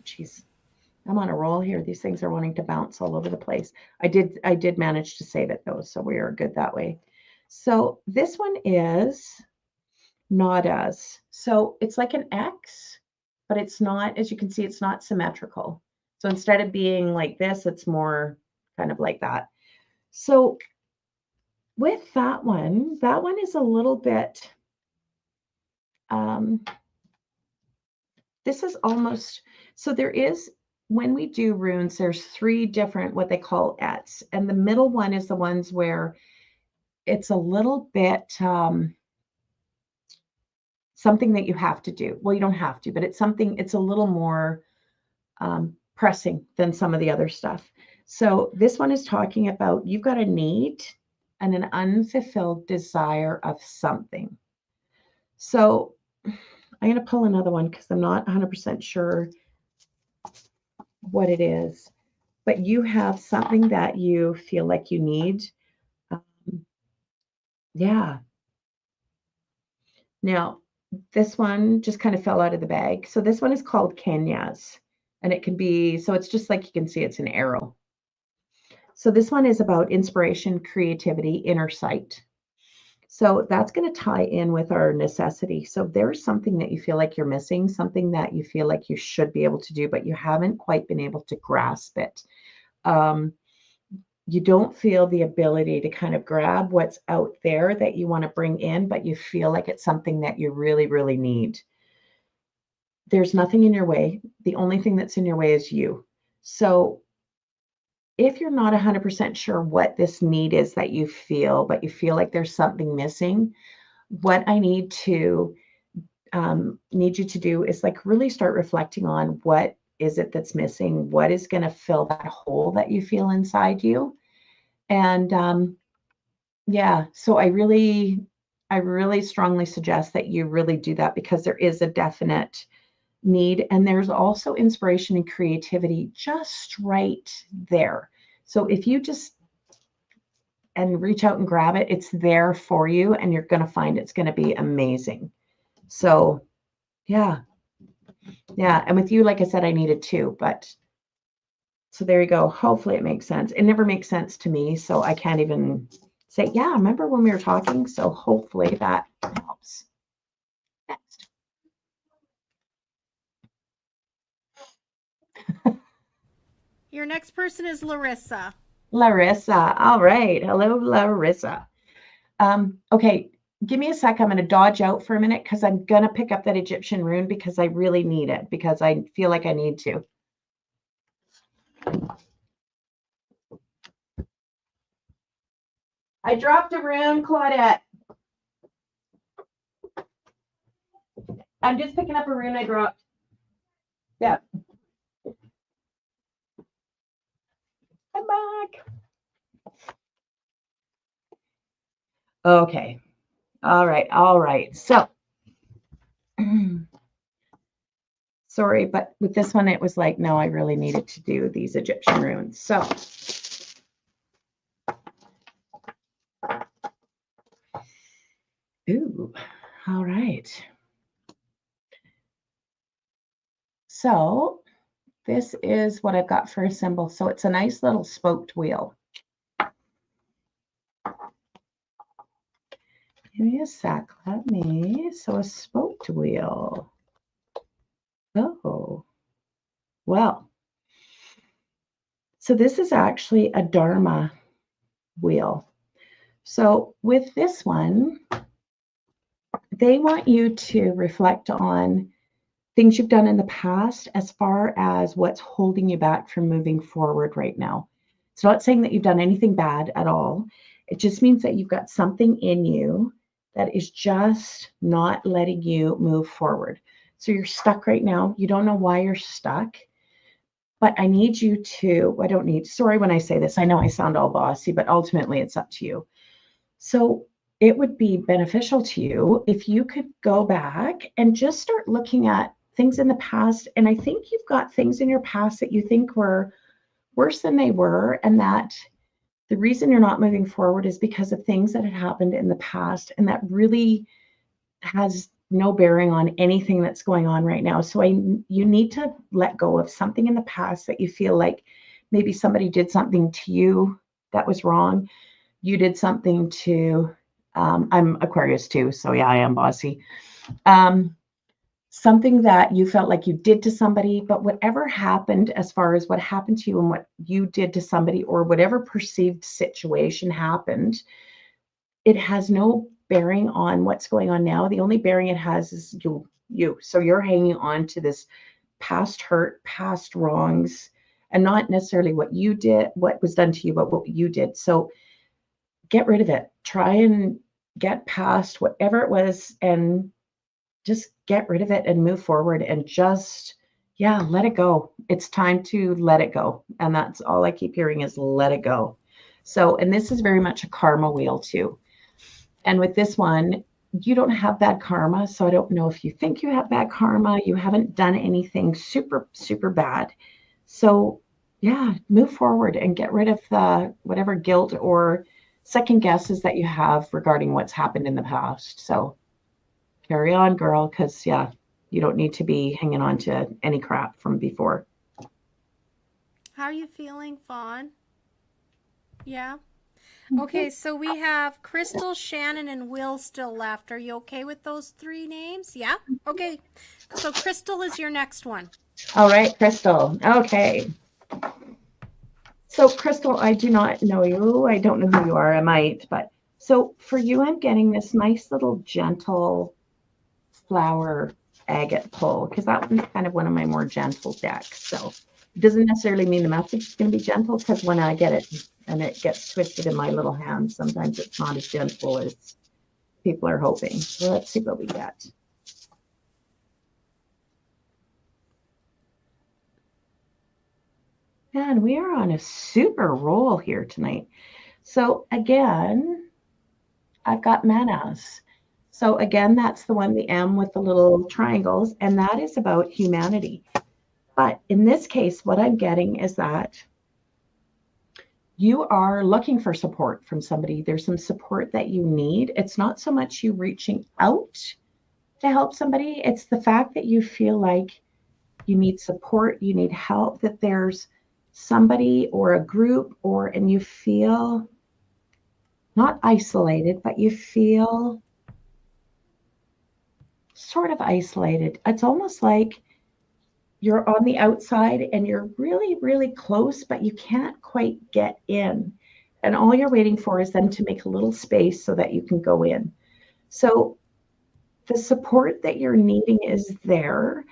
Jeez, I'm on a roll here. These things are wanting to bounce all over the place. I did manage to save it though, so we are good that way. So this one is not as. So it's like an X, but it's not, as you can see, it's not symmetrical. So instead of being like this, it's more kind of like that. So with that one is a little bit, this is almost, so there is, when we do runes, there's 3 different, what they call ets. And the middle one is the ones where it's a little bit, something that you have to do. Well, you don't have to, but it's something, it's a little more pressing than some of the other stuff. So this one is talking about you've got a need and an unfulfilled desire of something. So I'm going to pull another one because I'm not 100% sure what it is, but you have something that you feel like you need. Yeah. Now, this one just kind of fell out of the bag. So this one is called Kenya's, and it can be, so it's just like you can see, it's an arrow. So this one is about inspiration, creativity, inner sight. So that's going to tie in with our necessity. So there's something that you feel like you're missing, something that you feel like you should be able to do, but you haven't quite been able to grasp it. You don't feel the ability to kind of grab what's out there that you want to bring in, but you feel like it's something that you really, really need. There's nothing in your way. The only thing that's in your way is you. So if you're not 100% sure what this need is that you feel, but you feel like there's something missing, what I need you to do is like really start reflecting on what is it that's missing? What is going to fill that hole that you feel inside you? And yeah, so I really strongly suggest that you really do that, because there is a definite need, and there's also inspiration and creativity just right there. So if you just and reach out and grab it, it's there for you, and you're going to find it's going to be amazing. So yeah, and with you, like I said, I needed two, but so there you go. Hopefully it makes sense. It never makes sense to me, so I can't even say, yeah, remember when we were talking? So hopefully that helps. Next. Your next person is Larissa. Larissa. All right. Hello, Larissa. Okay, give me a sec. I'm going to dodge out for a minute because I'm going to pick up that Egyptian rune because I really need it, because I feel like I need to. I dropped a rune, Claudette. I'm just picking up a rune I dropped. Yeah. I'm back. Okay. All right. So, sorry, but with this one, it was like, no, I really needed to do these Egyptian runes. So, ooh, all right. So, this is what I've got for a symbol. So, it's a nice little spoked wheel. Give me a sec. So a spoked wheel. Oh, well. So this is actually a Dharma wheel. So with this one, they want you to reflect on things you've done in the past as far as what's holding you back from moving forward right now. It's not saying that you've done anything bad at all. It just means that you've got something in you that is just not letting you move forward. So you're stuck right now. You don't know why you're stuck, but I need you to, sorry when I say this, I know I sound all bossy, but ultimately it's up to you. So it would be beneficial to you if you could go back and just start looking at things in the past. And I think you've got things in your past that you think were worse than they were, and that the reason you're not moving forward is because of things that had happened in the past, and that really has no bearing on anything that's going on right now. So you need to let go of something in the past that you feel like maybe somebody did something to you that was wrong. You did something to, I'm Aquarius too, so yeah, I am bossy. Something that you felt like you did to somebody, but whatever happened, as far as what happened to you and what you did to somebody, or whatever perceived situation happened, it has no bearing on what's going on now. The only bearing it has is you. So you're hanging on to this past hurt, past wrongs, and not necessarily what you did, what was done to you, but what you did. So get rid of it. Try and get past whatever it was and just get rid of it and move forward, and just, let it go. It's time to let it go. And that's all I keep hearing is let it go. So, and this is very much a karma wheel too. And with this one, you don't have bad karma. So I don't know if you think you have bad karma. You haven't done anything super, super bad. So move forward and get rid of the whatever guilt or second guesses that you have regarding what's happened in the past. So carry on, girl, because you don't need to be hanging on to any crap from before. How are you feeling, Fawn? Yeah. Okay, so we have Crystal, Shannon, and Will still left. Are you okay with those 3 names? Yeah? Okay. So Crystal is your next one. All right, Crystal. Okay. So Crystal, I do not know you. I don't know who you are. I might, but so for you, I'm getting this nice little gentle flower agate pull, because that one's kind of one of my more gentle decks. So it doesn't necessarily mean the message is going to be gentle, because when I get it and it gets twisted in my little hand, sometimes it's not as gentle as people are hoping. So let's see what we get. And we are on a super roll here tonight. So again, I've got manas. So again, that's the one, the M with the little triangles, and that is about humanity. But in this case, what I'm getting is that you are looking for support from somebody. There's some support that you need. It's not so much you reaching out to help somebody. It's the fact that you feel like you need support, you need help, that there's somebody or a group, and you feel not isolated, but you feel sort of isolated. It's almost like you're on the outside and you're really, really close, but you can't quite get in. And all you're waiting for is them to make a little space so that you can go in. So the support that you're needing is there,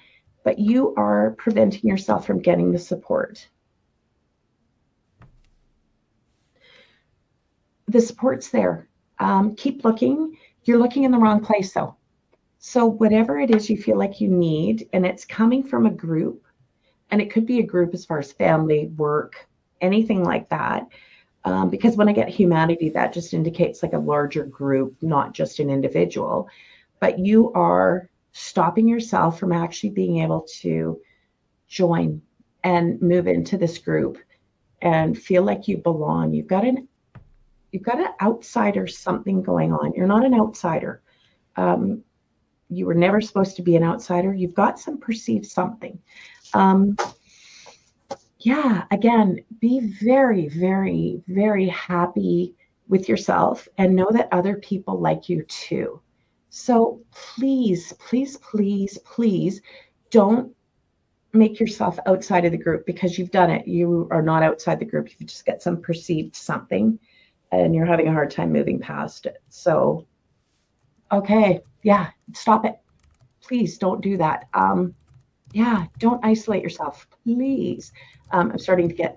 but you are preventing yourself from getting the support. The support's there. Keep looking. You're looking in the wrong place though. So whatever it is you feel like you need, and it's coming from a group, and it could be a group as far as family, work, anything like that. Because when I get humanity, that just indicates like a larger group, not just an individual. But you are stopping yourself from actually being able to join and move into this group and feel like you belong. You've got an outsider something going on. You're not an outsider. You were never supposed to be an outsider. You've got some perceived something. Yeah, again, be very, very, very happy with yourself and know that other people like you too. So please, please, please, please don't make yourself outside of the group, because you've done it. You are not outside the group. You just get some perceived something and you're having a hard time moving past it. So, okay, yeah, stop it. Please don't do that. Yeah, don't isolate yourself, please. I'm starting to get,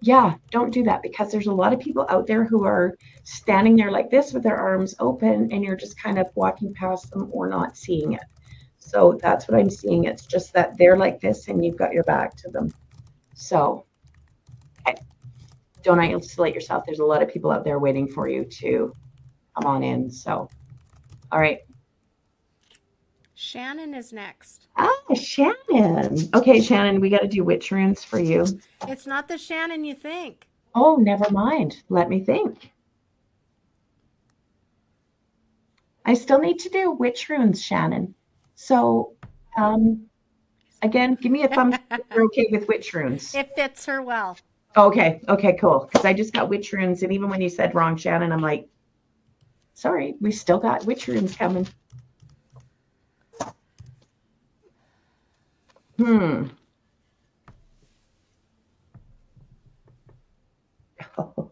yeah, don't do that, because there's a lot of people out there who are standing there like this with their arms open, and you're just kind of walking past them or not seeing it. So that's what I'm seeing. It's just that they're like this and you've got your back to them. So okay. Don't isolate yourself. There's a lot of people out there waiting for you to come on in. So, all right. Shannon is next. Ah, Shannon. Okay, Shannon, we got to do witch runes for you. It's not the Shannon you think. Oh, never mind. Let me think. I still need to do witch runes, Shannon. So, again, give me a thumbs up if you're okay with witch runes. It fits her well. Okay, cool. Because I just got witch runes, and even when you said wrong, Shannon, I'm like, sorry, we still got witch runes coming.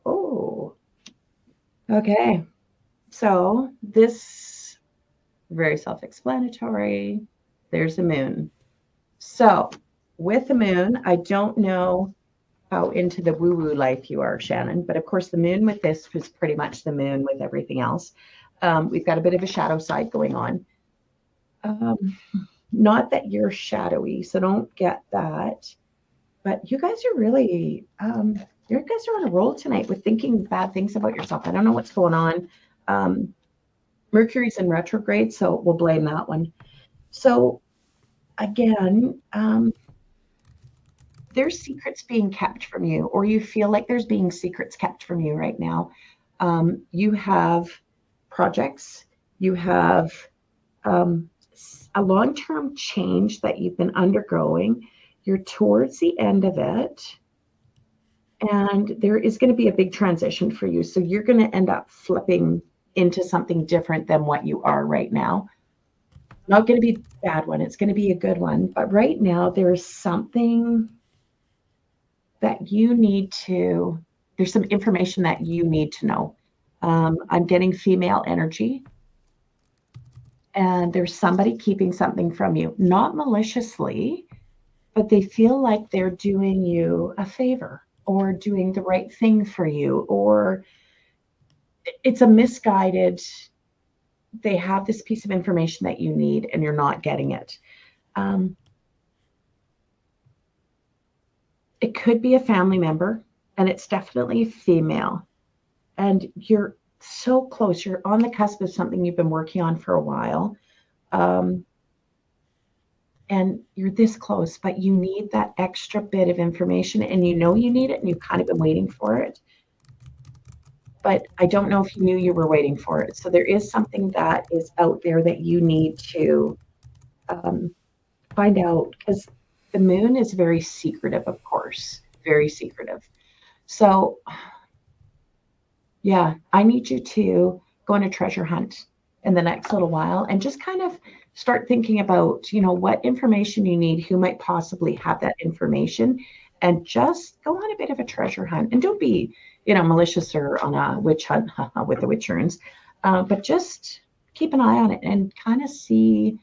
Oh. Okay. So this, very self-explanatory. There's a moon. So with the moon, I don't know how into the woo-woo life you are, Shannon, but of course the moon with this was pretty much the moon with everything else. We've got a bit of a shadow side going on. Not that you're shadowy, so don't get that. But you guys are really, you guys are on a roll tonight with thinking bad things about yourself. I don't know what's going on. Mercury's in retrograde, so we'll blame that one. So again, there's secrets being kept from you, or you feel like there's being secrets kept from you right now. You have projects, you have a long-term change that you've been undergoing. You're towards the end of it, And there is going to be a big transition for you. So you're going to end up flipping into something different than what you are right now. Not going to be a bad one. It's going to be a good one. But right now, there's something that you need to, there's some information that you need to know. I'm getting female energy. And there's somebody keeping something from you, not maliciously, but they feel like they're doing you a favor or doing the right thing for you, or it's a misguided, they have this piece of information that you need and you're not getting it. It could be a family member, and it's definitely female. And you're so close. You're on the cusp of something you've been working on for a while. And you're this close, but you need that extra bit of information, and you know you need it, and you've kind of been waiting for it. But I don't know if you knew you were waiting for it. So there is something that is out there that you need to find out, because the moon is very secretive, of course, very secretive. So yeah, I need you to go on a treasure hunt in the next little while and just kind of start thinking about, you know, what information you need, who might possibly have that information, and just go on a bit of a treasure hunt. And don't be, you know, malicious or on a witch hunt with the witch runes, but just keep an eye on it and kind of see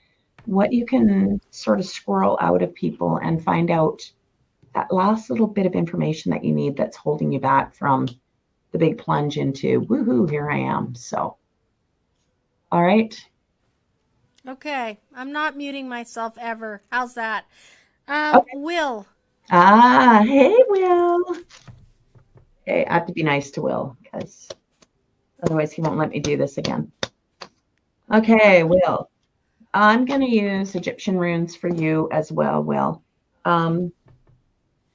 what you can sort of squirrel out of people and find out that last little bit of information that you need that's holding you back from the big plunge into woohoo, here I am. So, all right. Okay. I'm not muting myself ever. How's that? Okay. Will. Hey, Will. Okay, I have to be nice to Will because otherwise he won't let me do this again. Okay, Will. I'm going to use Egyptian runes for you as well, Will.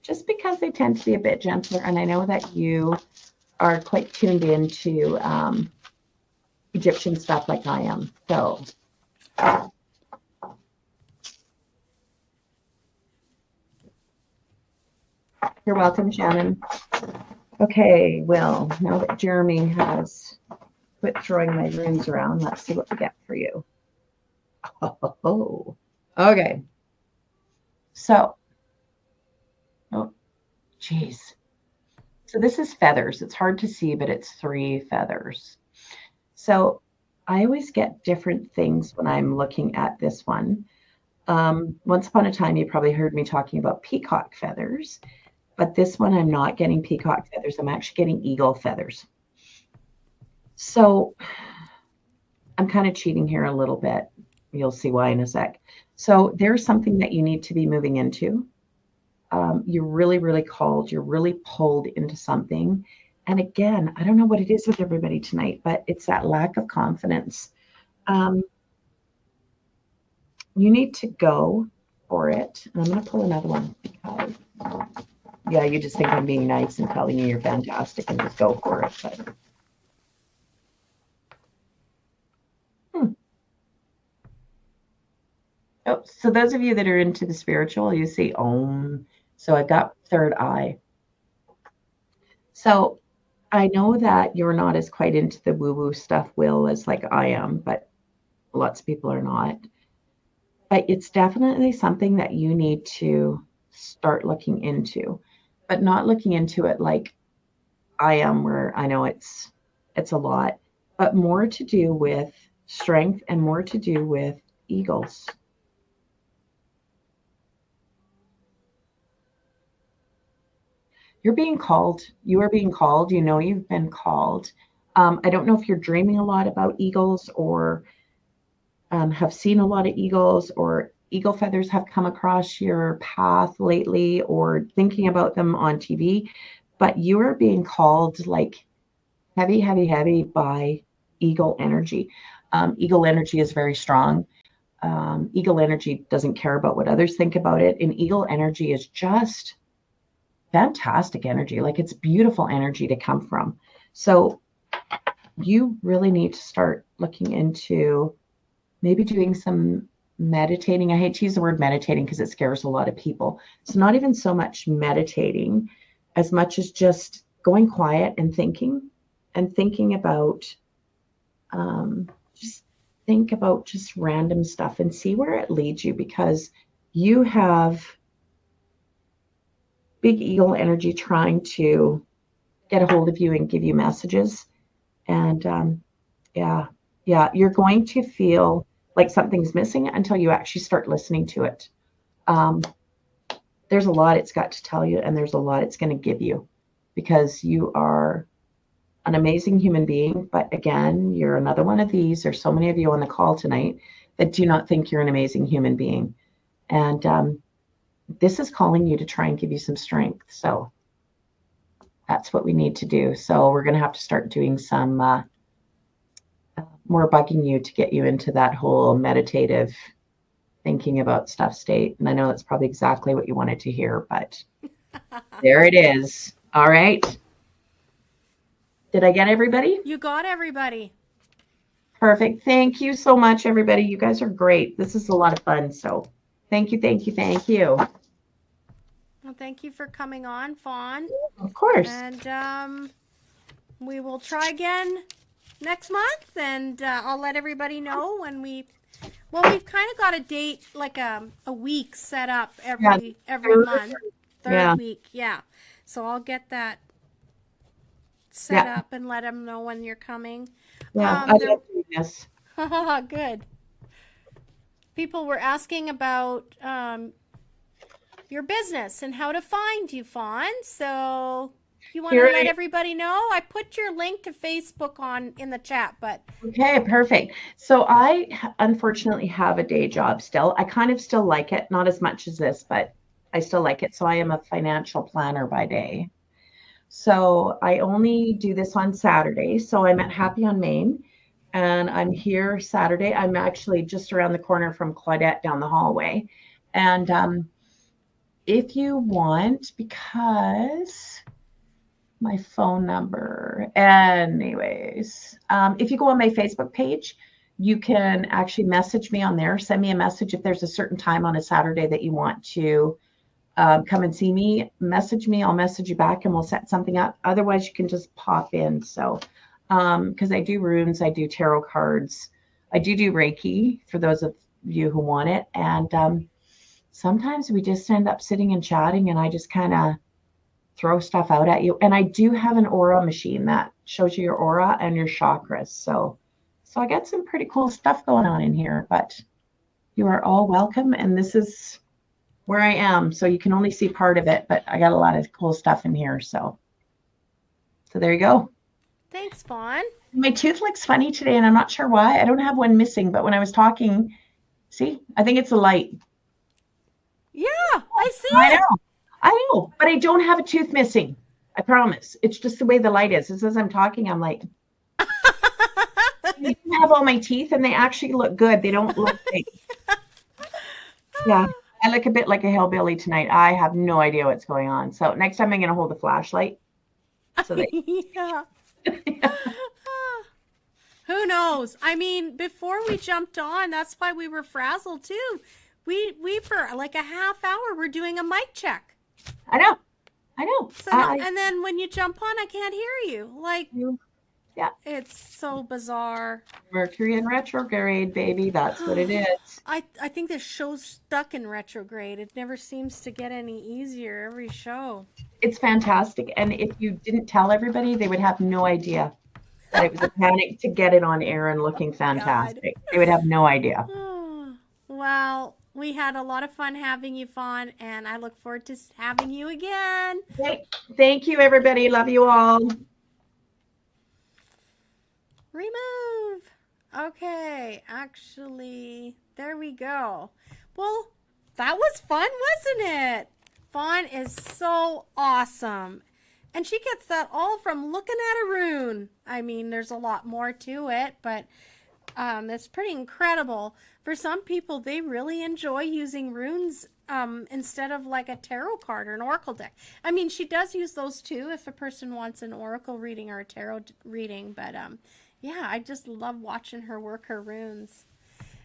Just because they tend to be a bit gentler, and I know that you are quite tuned into Egyptian stuff like I am. So you're welcome, Shannon. Okay, Will, now that Jeremy has quit throwing my runes around, let's see what we get for you. Oh, okay. So, oh, geez. So this is feathers. It's hard to see, but it's 3 feathers. So I always get different things when I'm looking at this one. Once upon a time, you probably heard me talking about peacock feathers, but this one I'm not getting peacock feathers. I'm actually getting eagle feathers. So I'm kind of cheating here a little bit. You'll see why in a sec. So there's something that you need to be moving into. You're really, really called. You're really pulled into something. And again, I don't know what it is with everybody tonight, but it's that lack of confidence. You need to go for it. And I'm going to pull another one because, yeah, you just think I'm being nice and telling you you're fantastic and just go for it. But, Oh, so those of you that are into the spiritual, you see Om. So I got third eye. So I know that you're not as quite into the woo-woo stuff, Will, as like I am, but lots of people are not. But it's definitely something that you need to start looking into, but not looking into it like I am, where I know it's a lot, but more to do with strength and more to do with eagles. You're being called. You are being called. You know you've been called. I don't know if you're dreaming a lot about eagles or have seen a lot of eagles, or eagle feathers have come across your path lately, or thinking about them on TV, but you are being called like heavy, heavy, heavy by eagle energy. Eagle energy is very strong. Eagle energy doesn't care about what others think about it. And eagle energy is just fantastic energy. Like, it's beautiful energy to come from. So you really need to start looking into maybe doing some meditating. I hate to use the word meditating because it scares a lot of people. It's not even so much meditating as much as just going quiet and thinking about, just think about just random stuff and see where it leads you, because you have big eagle energy trying to get a hold of you and give you messages. And yeah, you're going to feel like something's missing until you actually start listening to it. There's a lot it's got to tell you, and there's a lot it's going to give you, because you are an amazing human being. But again, you're another one of these. There's so many of you on the call tonight that do not think you're an amazing human being. And this is calling you to try and give you some strength. So that's what we need to do. So we're going to have to start doing some more bugging you to get you into that whole meditative thinking about stuff state. And I know that's probably exactly what you wanted to hear, but there it is. All right. Did I get everybody? You got everybody. Perfect. Thank you so much, everybody. You guys are great. This is a lot of fun. So thank you, thank you, thank you. Well, thank you for coming on, Fawn. Of course. And we will try again next month, and I'll let everybody know when we've kind of got a date, like a week set up every month, third week. Yeah. So I'll get that set up and let them know when you're coming. Yeah, I love doing this. Good. People were asking about your business and how to find you, Fawn. So you want to let everybody know? I put your link to Facebook in the chat, but okay, perfect. So I unfortunately have a day job still. I kind of still like it, not as much as this, but I still like it. So I am a financial planner by day. So I only do this on Saturday. So I'm at Happy on Main, and I'm here Saturday. I'm actually just around the corner from Claudette down the hallway. And if you want, because my phone number, anyways, if you go on my Facebook page, you can actually message me on there. Send me a message if there's a certain time on a Saturday that you want to come and see me. Message me, I'll message you back, and we'll set something up. Otherwise, you can just pop in. So because I do runes, I do tarot cards, I do Reiki for those of you who want it. And sometimes we just end up sitting and chatting, and I just kind of throw stuff out at you. And I do have an aura machine that shows you your aura and your chakras. So I got some pretty cool stuff going on in here, but you are all welcome. And this is where I am. So you can only see part of it, but I got a lot of cool stuff in here. So there you go. Thanks, Fawn. My tooth looks funny today, and I'm not sure why. I don't have one missing, but when I was talking, see, I think it's a light. Yeah, I see it. I know, but I don't have a tooth missing. I promise. It's just the way the light is. It's as I'm talking, I'm like, I have all my teeth, and they actually look good. They don't look fake. Yeah, I look a bit like a hillbilly tonight. I have no idea what's going on. So next time I'm going to hold a flashlight. So that yeah. Who knows? I mean, before we jumped on, that's why we were frazzled too. We for like a half hour, we're doing a mic check. I know. So and then when you jump on, I can't hear you. Like, yeah, it's so bizarre. Mercury in retrograde, baby. That's what it is. I think this show's stuck in retrograde. It never seems to get any easier every show. It's fantastic. And if you didn't tell everybody, they would have no idea that it was a panic to get it on air and looking fantastic. They would have no idea. Well, we had a lot of fun having you, Fawn, and I look forward to having you again. Thank you, everybody. Love you all. Remove. Okay, actually, there we go. Well, that was fun, wasn't it? Fawn is so awesome. And she gets that all from looking at a rune. I mean, there's a lot more to it, but it's pretty incredible. For some people, they really enjoy using runes instead of like a tarot card or an oracle deck. I mean, she does use those too if a person wants an oracle reading or a tarot reading, but yeah, I just love watching her work her runes.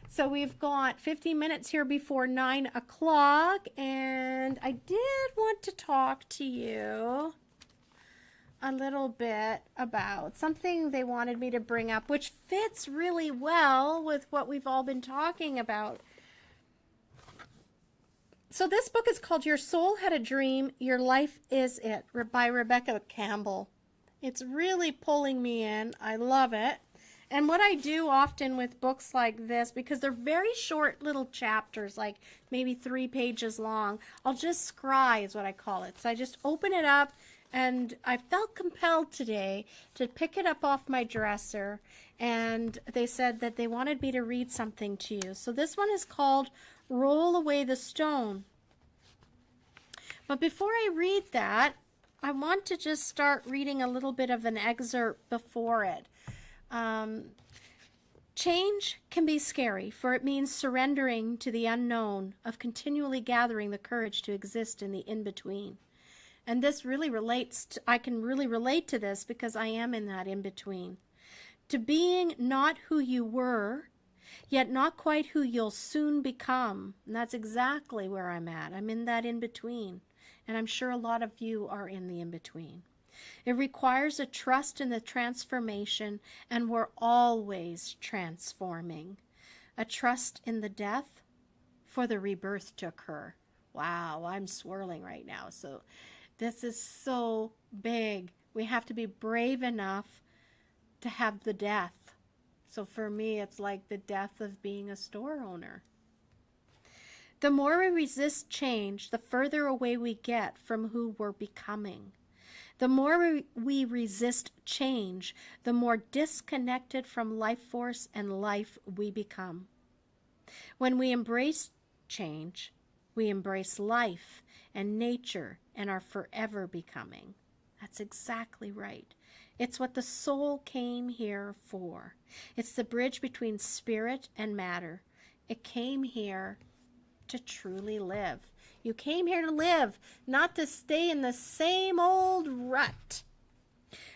So we've got 15 minutes here before 9 o'clock, and I did want to talk to you. a little bit about something they wanted me to bring up, which fits really well with what we've all been talking about. So this book is called Your Soul Had a Dream, Your Life Is It, by Rebecca Campbell. It's really pulling me in. I love it. And what I do often with books like this, because they're very short little chapters, like maybe 3 pages long, I'll just scry is what I call it. So I just open it up, and I felt compelled today to pick it up off my dresser, and they said that they wanted me to read something to you. So this one is called Roll Away the Stone. But before I read that, I want to just start reading a little bit of an excerpt before it. Change can be scary, for it means surrendering to the unknown, of continually gathering the courage to exist in the in-between. And this really relates to, I can really relate to this because I am in that in-between. To being not who you were, yet not quite who you'll soon become. And that's exactly where I'm at. I'm in that in-between. And I'm sure a lot of you are in the in-between. It requires a trust in the transformation, and we're always transforming. A trust in the death for the rebirth to occur. Wow, I'm swirling right now. So this is so big. We have to be brave enough to have the death. So for me, it's like the death of being a store owner. The more we resist change, the further away we get from who we're becoming. The more we resist change, the more disconnected from life force and life we become. When we embrace change, we embrace life and nature and are forever becoming. That's exactly right. It's what the soul came here for. It's the bridge between spirit and matter. It came here to truly live. You came here to live, not to stay in the same old rut.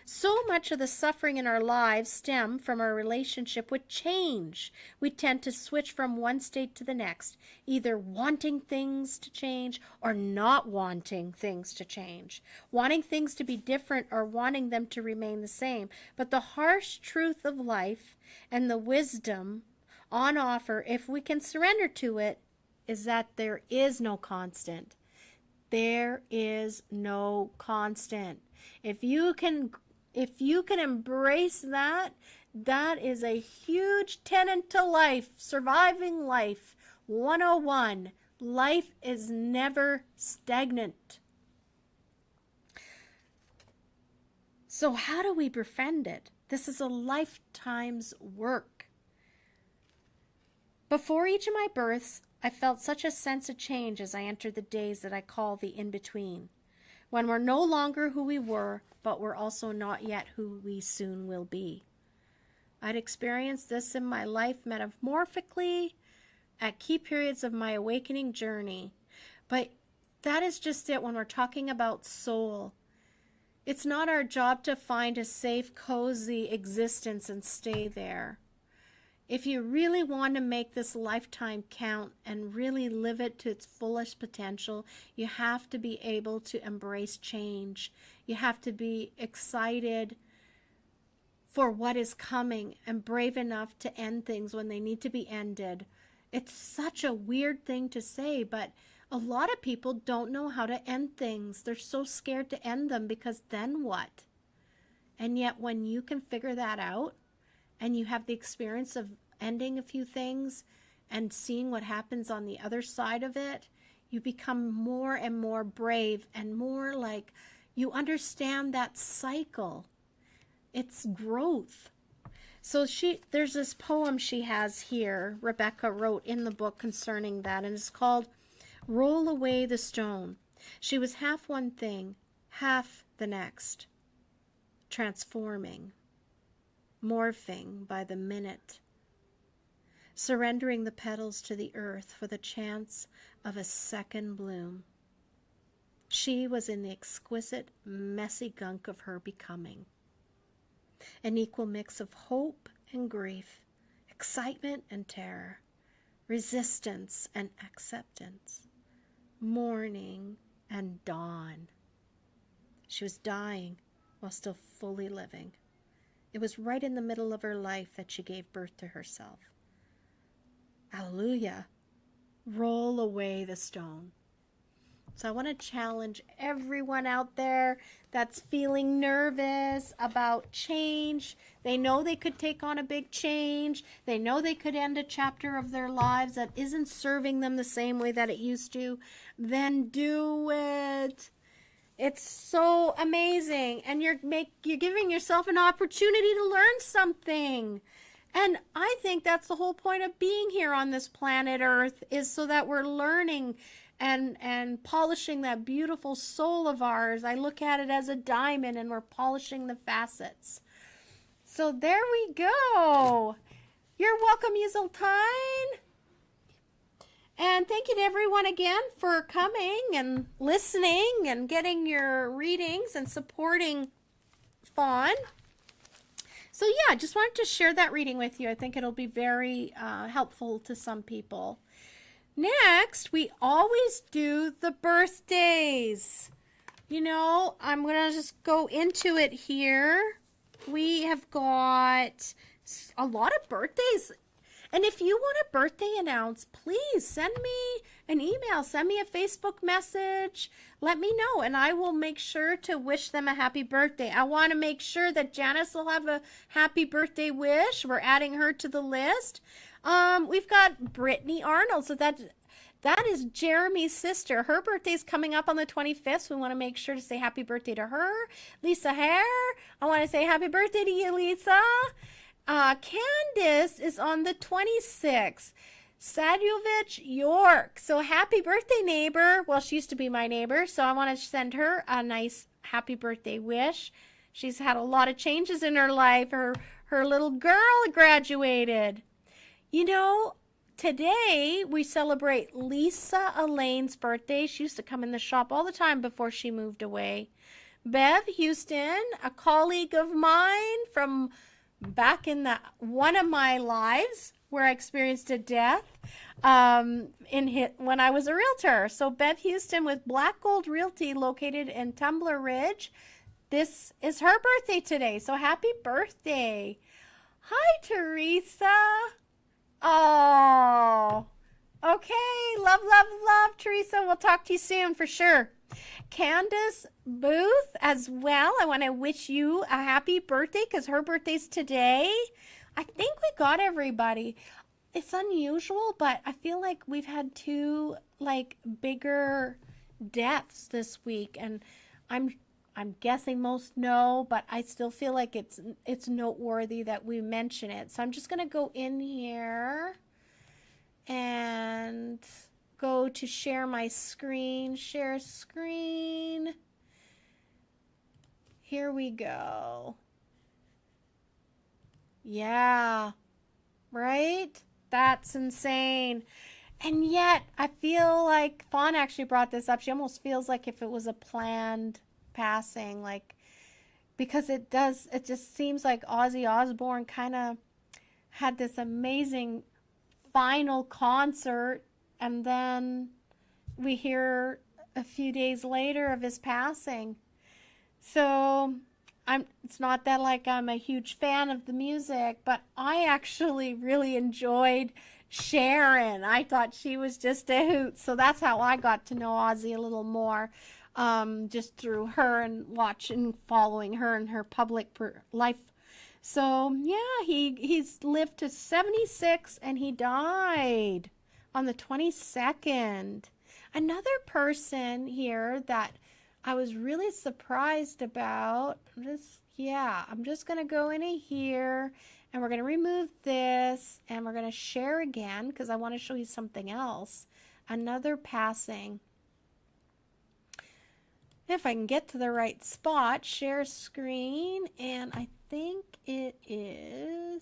So much of the suffering in our lives stem from our relationship with change. We tend to switch from one state to the next, either wanting things to change or not wanting things to change, wanting things to be different or wanting them to remain the same. But the harsh truth of life and the wisdom on offer, if we can surrender to it, is that there is no constant. There is no constant. If you can embrace that, that is a huge tenet to life. Surviving life 101. Life is never stagnant. So how do we befriend it? This is a lifetime's work. Before each of my births, I felt such a sense of change as I entered the days that I call the in-between, when we're no longer who we were, but we're also not yet who we soon will be. I'd experienced this in my life metamorphically at key periods of my awakening journey, but that is just it when we're talking about soul. It's not our job to find a safe, cozy existence and stay there. If you really want to make this lifetime count and really live it to its fullest potential, you have to be able to embrace change. You have to be excited for what is coming and brave enough to end things when they need to be ended. It's such a weird thing to say, but a lot of people don't know how to end things. They're so scared to end them because then what? And yet when you can figure that out, and you have the experience of ending a few things and seeing what happens on the other side of it, you become more and more brave and more like you understand that cycle. It's growth. So there's this poem she has here, Rebecca wrote in the book concerning that, and it's called Roll Away the Stone. She was half one thing, half the next, transforming, morphing by the minute, surrendering the petals to the earth for the chance of a second bloom. She was in the exquisite, messy gunk of her becoming, an equal mix of hope and grief, excitement and terror, resistance and acceptance, morning and dawn. She was dying while still fully living. It was right in the middle of her life that she gave birth to herself. Hallelujah. Roll away the stone. So I want to challenge everyone out there that's feeling nervous about change. They know they could take on a big change. They know they could end a chapter of their lives that isn't serving them the same way that it used to. Then do it. It's so amazing. And you're giving yourself an opportunity to learn something. And I think that's the whole point of being here on this planet Earth, is so that we're learning and polishing that beautiful soul of ours. I look at it as a diamond, and we're polishing the facets. So there we go. You're welcome, Yuzeltine. And thank you to everyone again for coming and listening and getting your readings and supporting Fawn. So yeah, I just wanted to share that reading with you. I think it'll be very helpful to some people. Next, we always do the birthdays. You know, I'm going to just go into it here. We have got a lot of birthdays. And if you want a birthday announce, please send me an email, send me a Facebook message, let me know, and I will make sure to wish them a happy birthday. I want to make sure that Janice will have a happy birthday wish. We're adding her to the list. We've got Brittany Arnold, so that is Jeremy's sister. Her birthday's coming up on the 25th, so we want to make sure to say happy birthday to her. Lisa Hare, I want to say happy birthday to you, Lisa. Candace is on the 26th. Sadovich York. So happy birthday, neighbor. Well, she used to be my neighbor, so I want to send her a nice happy birthday wish. She's had a lot of changes in her life. Her little girl graduated. You know, today we celebrate Lisa Elaine's birthday. She used to come in the shop all the time before she moved away. Bev Houston, a colleague of mine from back in one of my lives where I experienced a death when I was a realtor. So Bev Houston with Black Gold Realty, located in Tumbler Ridge. This is her birthday today, so happy birthday. Hi, Teresa. Oh, okay. Love, love, love, Teresa. We'll talk to you soon for sure. Candace Booth as well. I want to wish you a happy birthday because her birthday's today. I think we got everybody. It's unusual, but I feel like we've had two bigger deaths this week, and I'm guessing most know, but I still feel like it's noteworthy that we mention it. So I'm just going to go in here and go to share my screen. Share screen. Here we go. Yeah, right? That's insane. And yet I feel like Fawn actually brought this up. She almost feels like if it was a planned passing, because it just seems like Ozzy Osbourne kind of had this amazing final concert, and then we hear a few days later of his passing. So it's not that I'm a huge fan of the music, but I actually really enjoyed Sharon. I thought she was just a hoot. So that's how I got to know Ozzy a little more, just through her and following her in her public life. So yeah, he's lived to 76 and he died on the 22nd. Another person here that I was really surprised about. I'm just going to go in here and we're going to remove this and we're going to share again because I want to show you something else. Another passing. If I can get to the right spot, share screen, and I think it is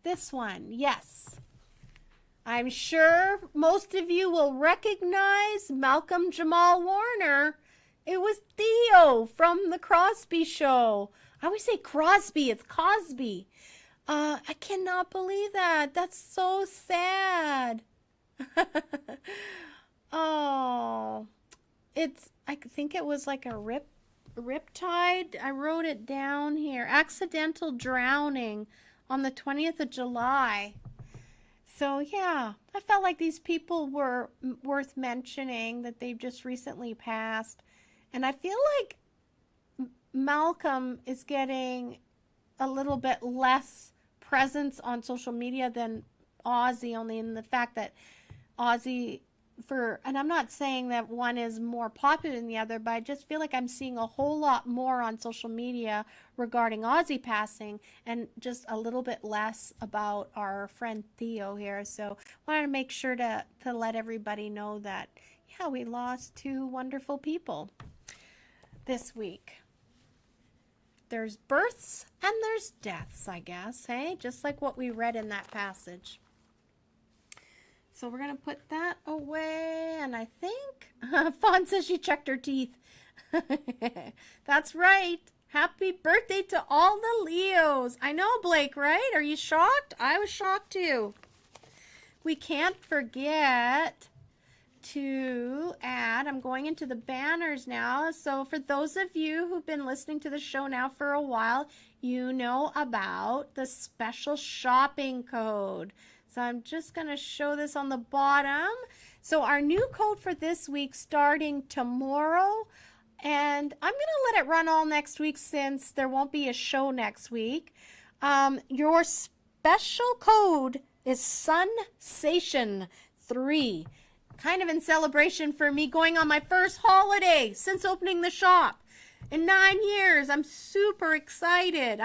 this one. Yes. I'm sure most of you will recognize Malcolm Jamal Warner. It was Theo from the Crosby Show. I always say Crosby, it's Cosby. I cannot believe that. That's so sad. Oh, I think it was like a riptide. I wrote it down here. Accidental drowning on the 20th of July. So yeah, I felt like these people were worth mentioning, that they've just recently passed. And I feel like Malcolm is getting a little bit less presence on social media than Ozzy, only in the fact that Ozzy, and I'm not saying that one is more popular than the other, but I just feel like I'm seeing a whole lot more on social media regarding Ozzy passing and just a little bit less about our friend Theo here. So I wanted to make sure to let everybody know that, yeah, we lost two wonderful people this week. There's births and there's deaths, I guess, hey? Just like what we read in that passage. So we're going to put that away, and I think Fawn says she checked her teeth. That's right. Happy birthday to all the Leos. I know, Blake, right? Are you shocked? I was shocked too. We can't forget to add, I'm going into the banners now. So for those of you who've been listening to the show now for a while, you know about the special shopping code. So I'm just going to show this on the bottom. So our new code for this week starting tomorrow, and I'm going to let it run all next week since there won't be a show next week. Your special code is Sensation 3. Kind of in celebration for me going on my first holiday since opening the shop. In 9 years, I'm super excited.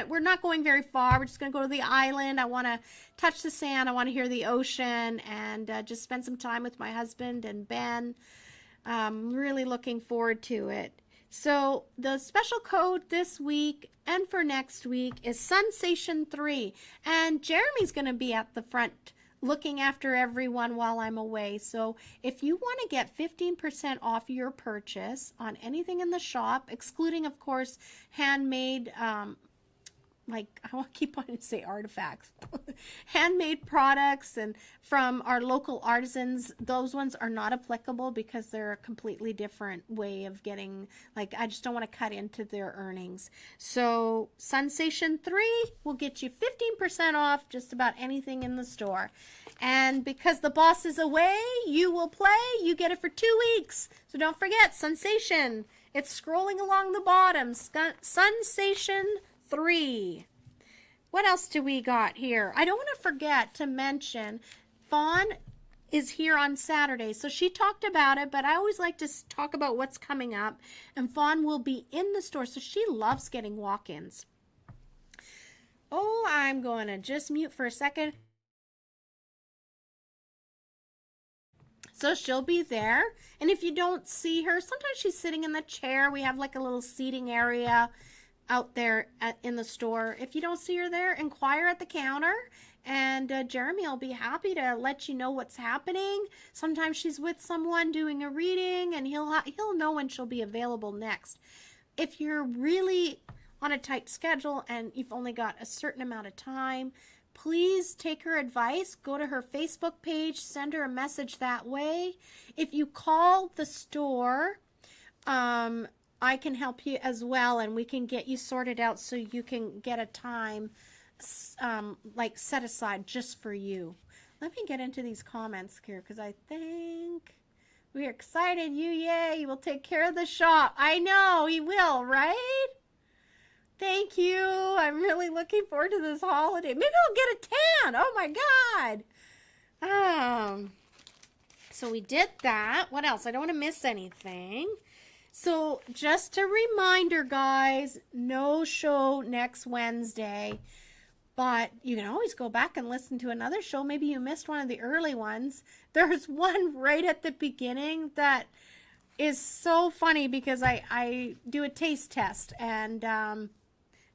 We're not going very far. We're just going to go to the island. I want to touch the sand. I want to hear the ocean and just spend some time with my husband and Ben. Really looking forward to it. So the special code this week and for next week is Sensation 3. And Jeremy's going to be at the front looking after everyone while I'm away. So if you want to get 15% off your purchase on anything in the shop, excluding, of course, handmade, like I want to keep wanting to say artifacts, handmade products and from our local artisans, those ones are not applicable because they're a completely different way of getting, like I just don't want to cut into their earnings. So Sensation 3 will get you 15% off just about anything in the store. And because the boss is away, you will play, you get it for 2 weeks. So don't forget, Sensation, it's scrolling along the bottom, Sensation 3. What else do we got here? I don't want to forget to mention Fawn is here on Saturday. So she talked about it, but I always like to talk about what's coming up. And Fawn will be in the store. So she loves getting walk-ins. Oh, I'm going to just mute for a second. So she'll be there. And if you don't see her, sometimes she's sitting in the chair. We have like a little seating area out there in the store. If you don't see her there, inquire at the counter, and Jeremy will be happy to let you know what's happening. Sometimes she's with someone doing a reading, and he'll know when she'll be available next. If you're really on a tight schedule and you've only got a certain amount of time, please take her advice. Go to her Facebook page, send her a message that way. If you call the store, I can help you as well, and we can get you sorted out so you can get a time like set aside just for you. Let me get into these comments here because I think we're excited. Yay, will take care of the shop. I know he will, right? Thank you. I'm really looking forward to this holiday. Maybe I'll get a tan. Oh my God. So we did that. What else? I don't want to miss anything. So just a reminder, guys, no show next Wednesday, but you can always go back and listen to another show. Maybe you missed one of the early ones. There's one right at the beginning that is so funny because I do a taste test, and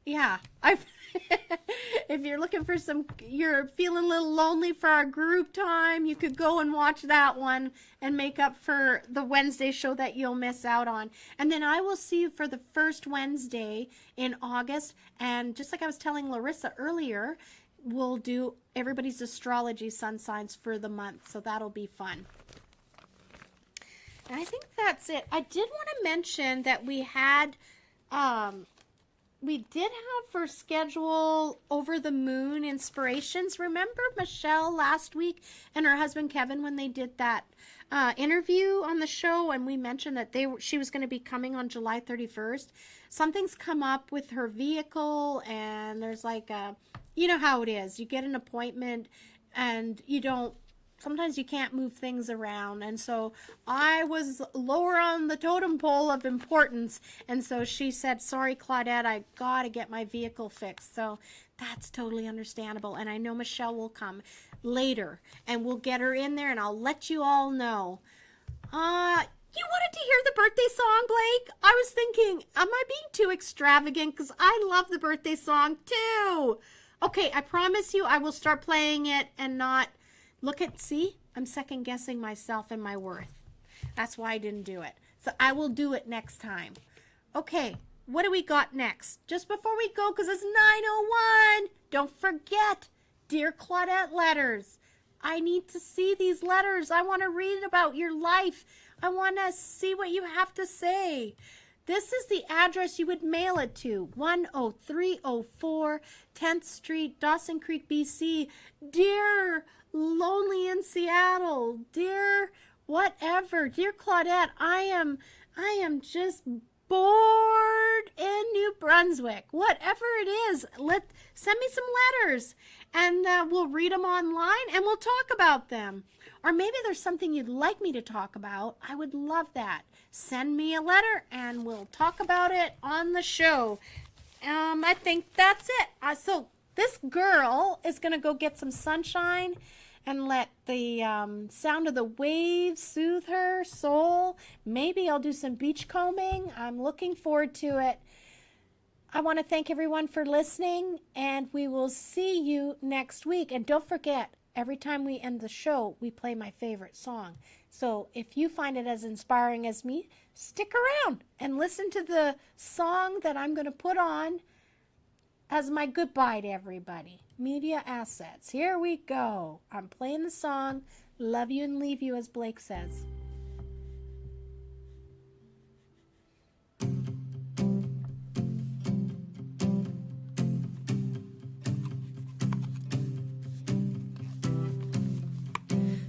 yeah, if you're looking for you're feeling a little lonely for our group time, you could go and watch that one and make up for the Wednesday show that you'll miss out on. And then I will see you for the first Wednesday in August. And just like I was telling Larissa earlier, we'll do everybody's astrology sun signs for the month. So that'll be fun. I think that's it. I did want to mention that we did have for schedule over the moon inspirations. Remember Michelle last week and her husband Kevin when they did that interview on the show, and we mentioned that she was going to be coming on July 31st. Something's come up with her vehicle, and there's like you know how it is. You get an appointment and sometimes you can't move things around. And so I was lower on the totem pole of importance. And so she said, sorry, Claudette, I got to get my vehicle fixed. So that's totally understandable. And I know Michelle will come later and we'll get her in there and I'll let you all know. You wanted to hear the birthday song, Blake? I was thinking, am I being too extravagant? Because I love the birthday song too. Okay, I promise you I will start playing it and not... see, I'm second guessing myself and my worth. That's why I didn't do it. So I will do it next time. Okay, what do we got next? Just before we go, because it's 9:01, don't forget, Dear Claudette letters. I need to see these letters. I want to read about your life. I want to see what you have to say. This is the address you would mail it to, 10304 10th Street, Dawson Creek, BC. Dear Lonely in Seattle, dear whatever, dear Claudette, I am just bored in New Brunswick. Whatever it is, send me some letters, and we'll read them online and we'll talk about them. Or maybe there's something you'd like me to talk about. I would love that. Send me a letter and we'll talk about it on the show. I think that's it. So this girl is going to go get some sunshine and let the sound of the waves soothe her soul. Maybe I'll do some beachcombing. I'm looking forward to it. I want to thank everyone for listening, and we will see you next week. And don't forget, every time we end the show, we play my favorite song. So if you find it as inspiring as me, stick around and listen to the song that I'm going to put on as my goodbye to everybody. Media Assets. Here we go. I'm playing the song, Love You and Leave You, as Blake says.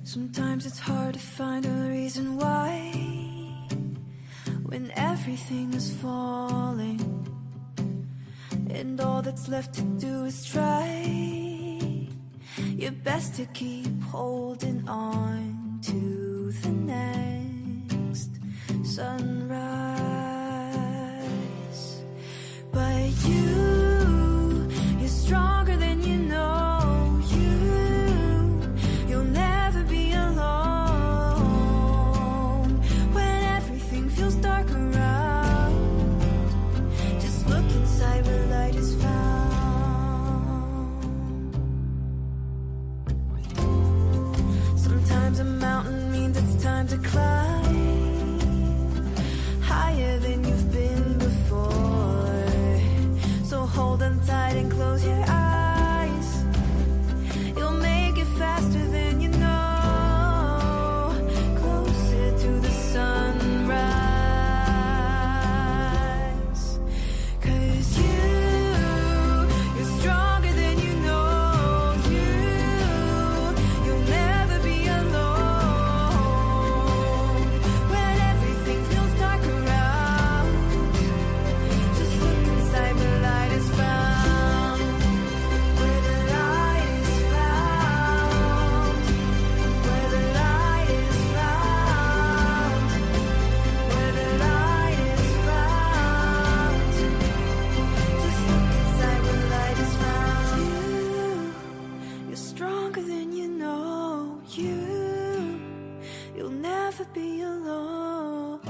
Sometimes it's hard to find a reason why, when everything is falling and all that's left to do is try your best to keep holding on to the next sunrise. But you're stronger than you know. You'll never be alone when everything feels dark around. Just look inside where light is found. Sometimes a mountain means it's time to climb higher than you've been before. So hold on tight and close your eyes. You'll make it faster than you know, closer to the sunrise. 'Cause you're stronger than you know. You'll never be alone when everything feels dark around. Just look inside where light is found. Where the light is found. Where the light is found. Where the light is found. Just look inside where light is found. You're stronger than you know. You'll never be alone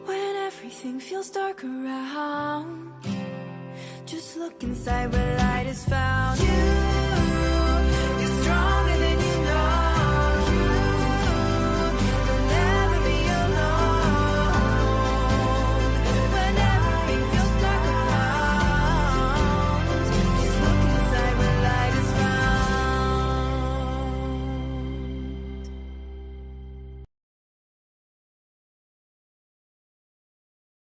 when everything feels dark around. Just look inside where light is found.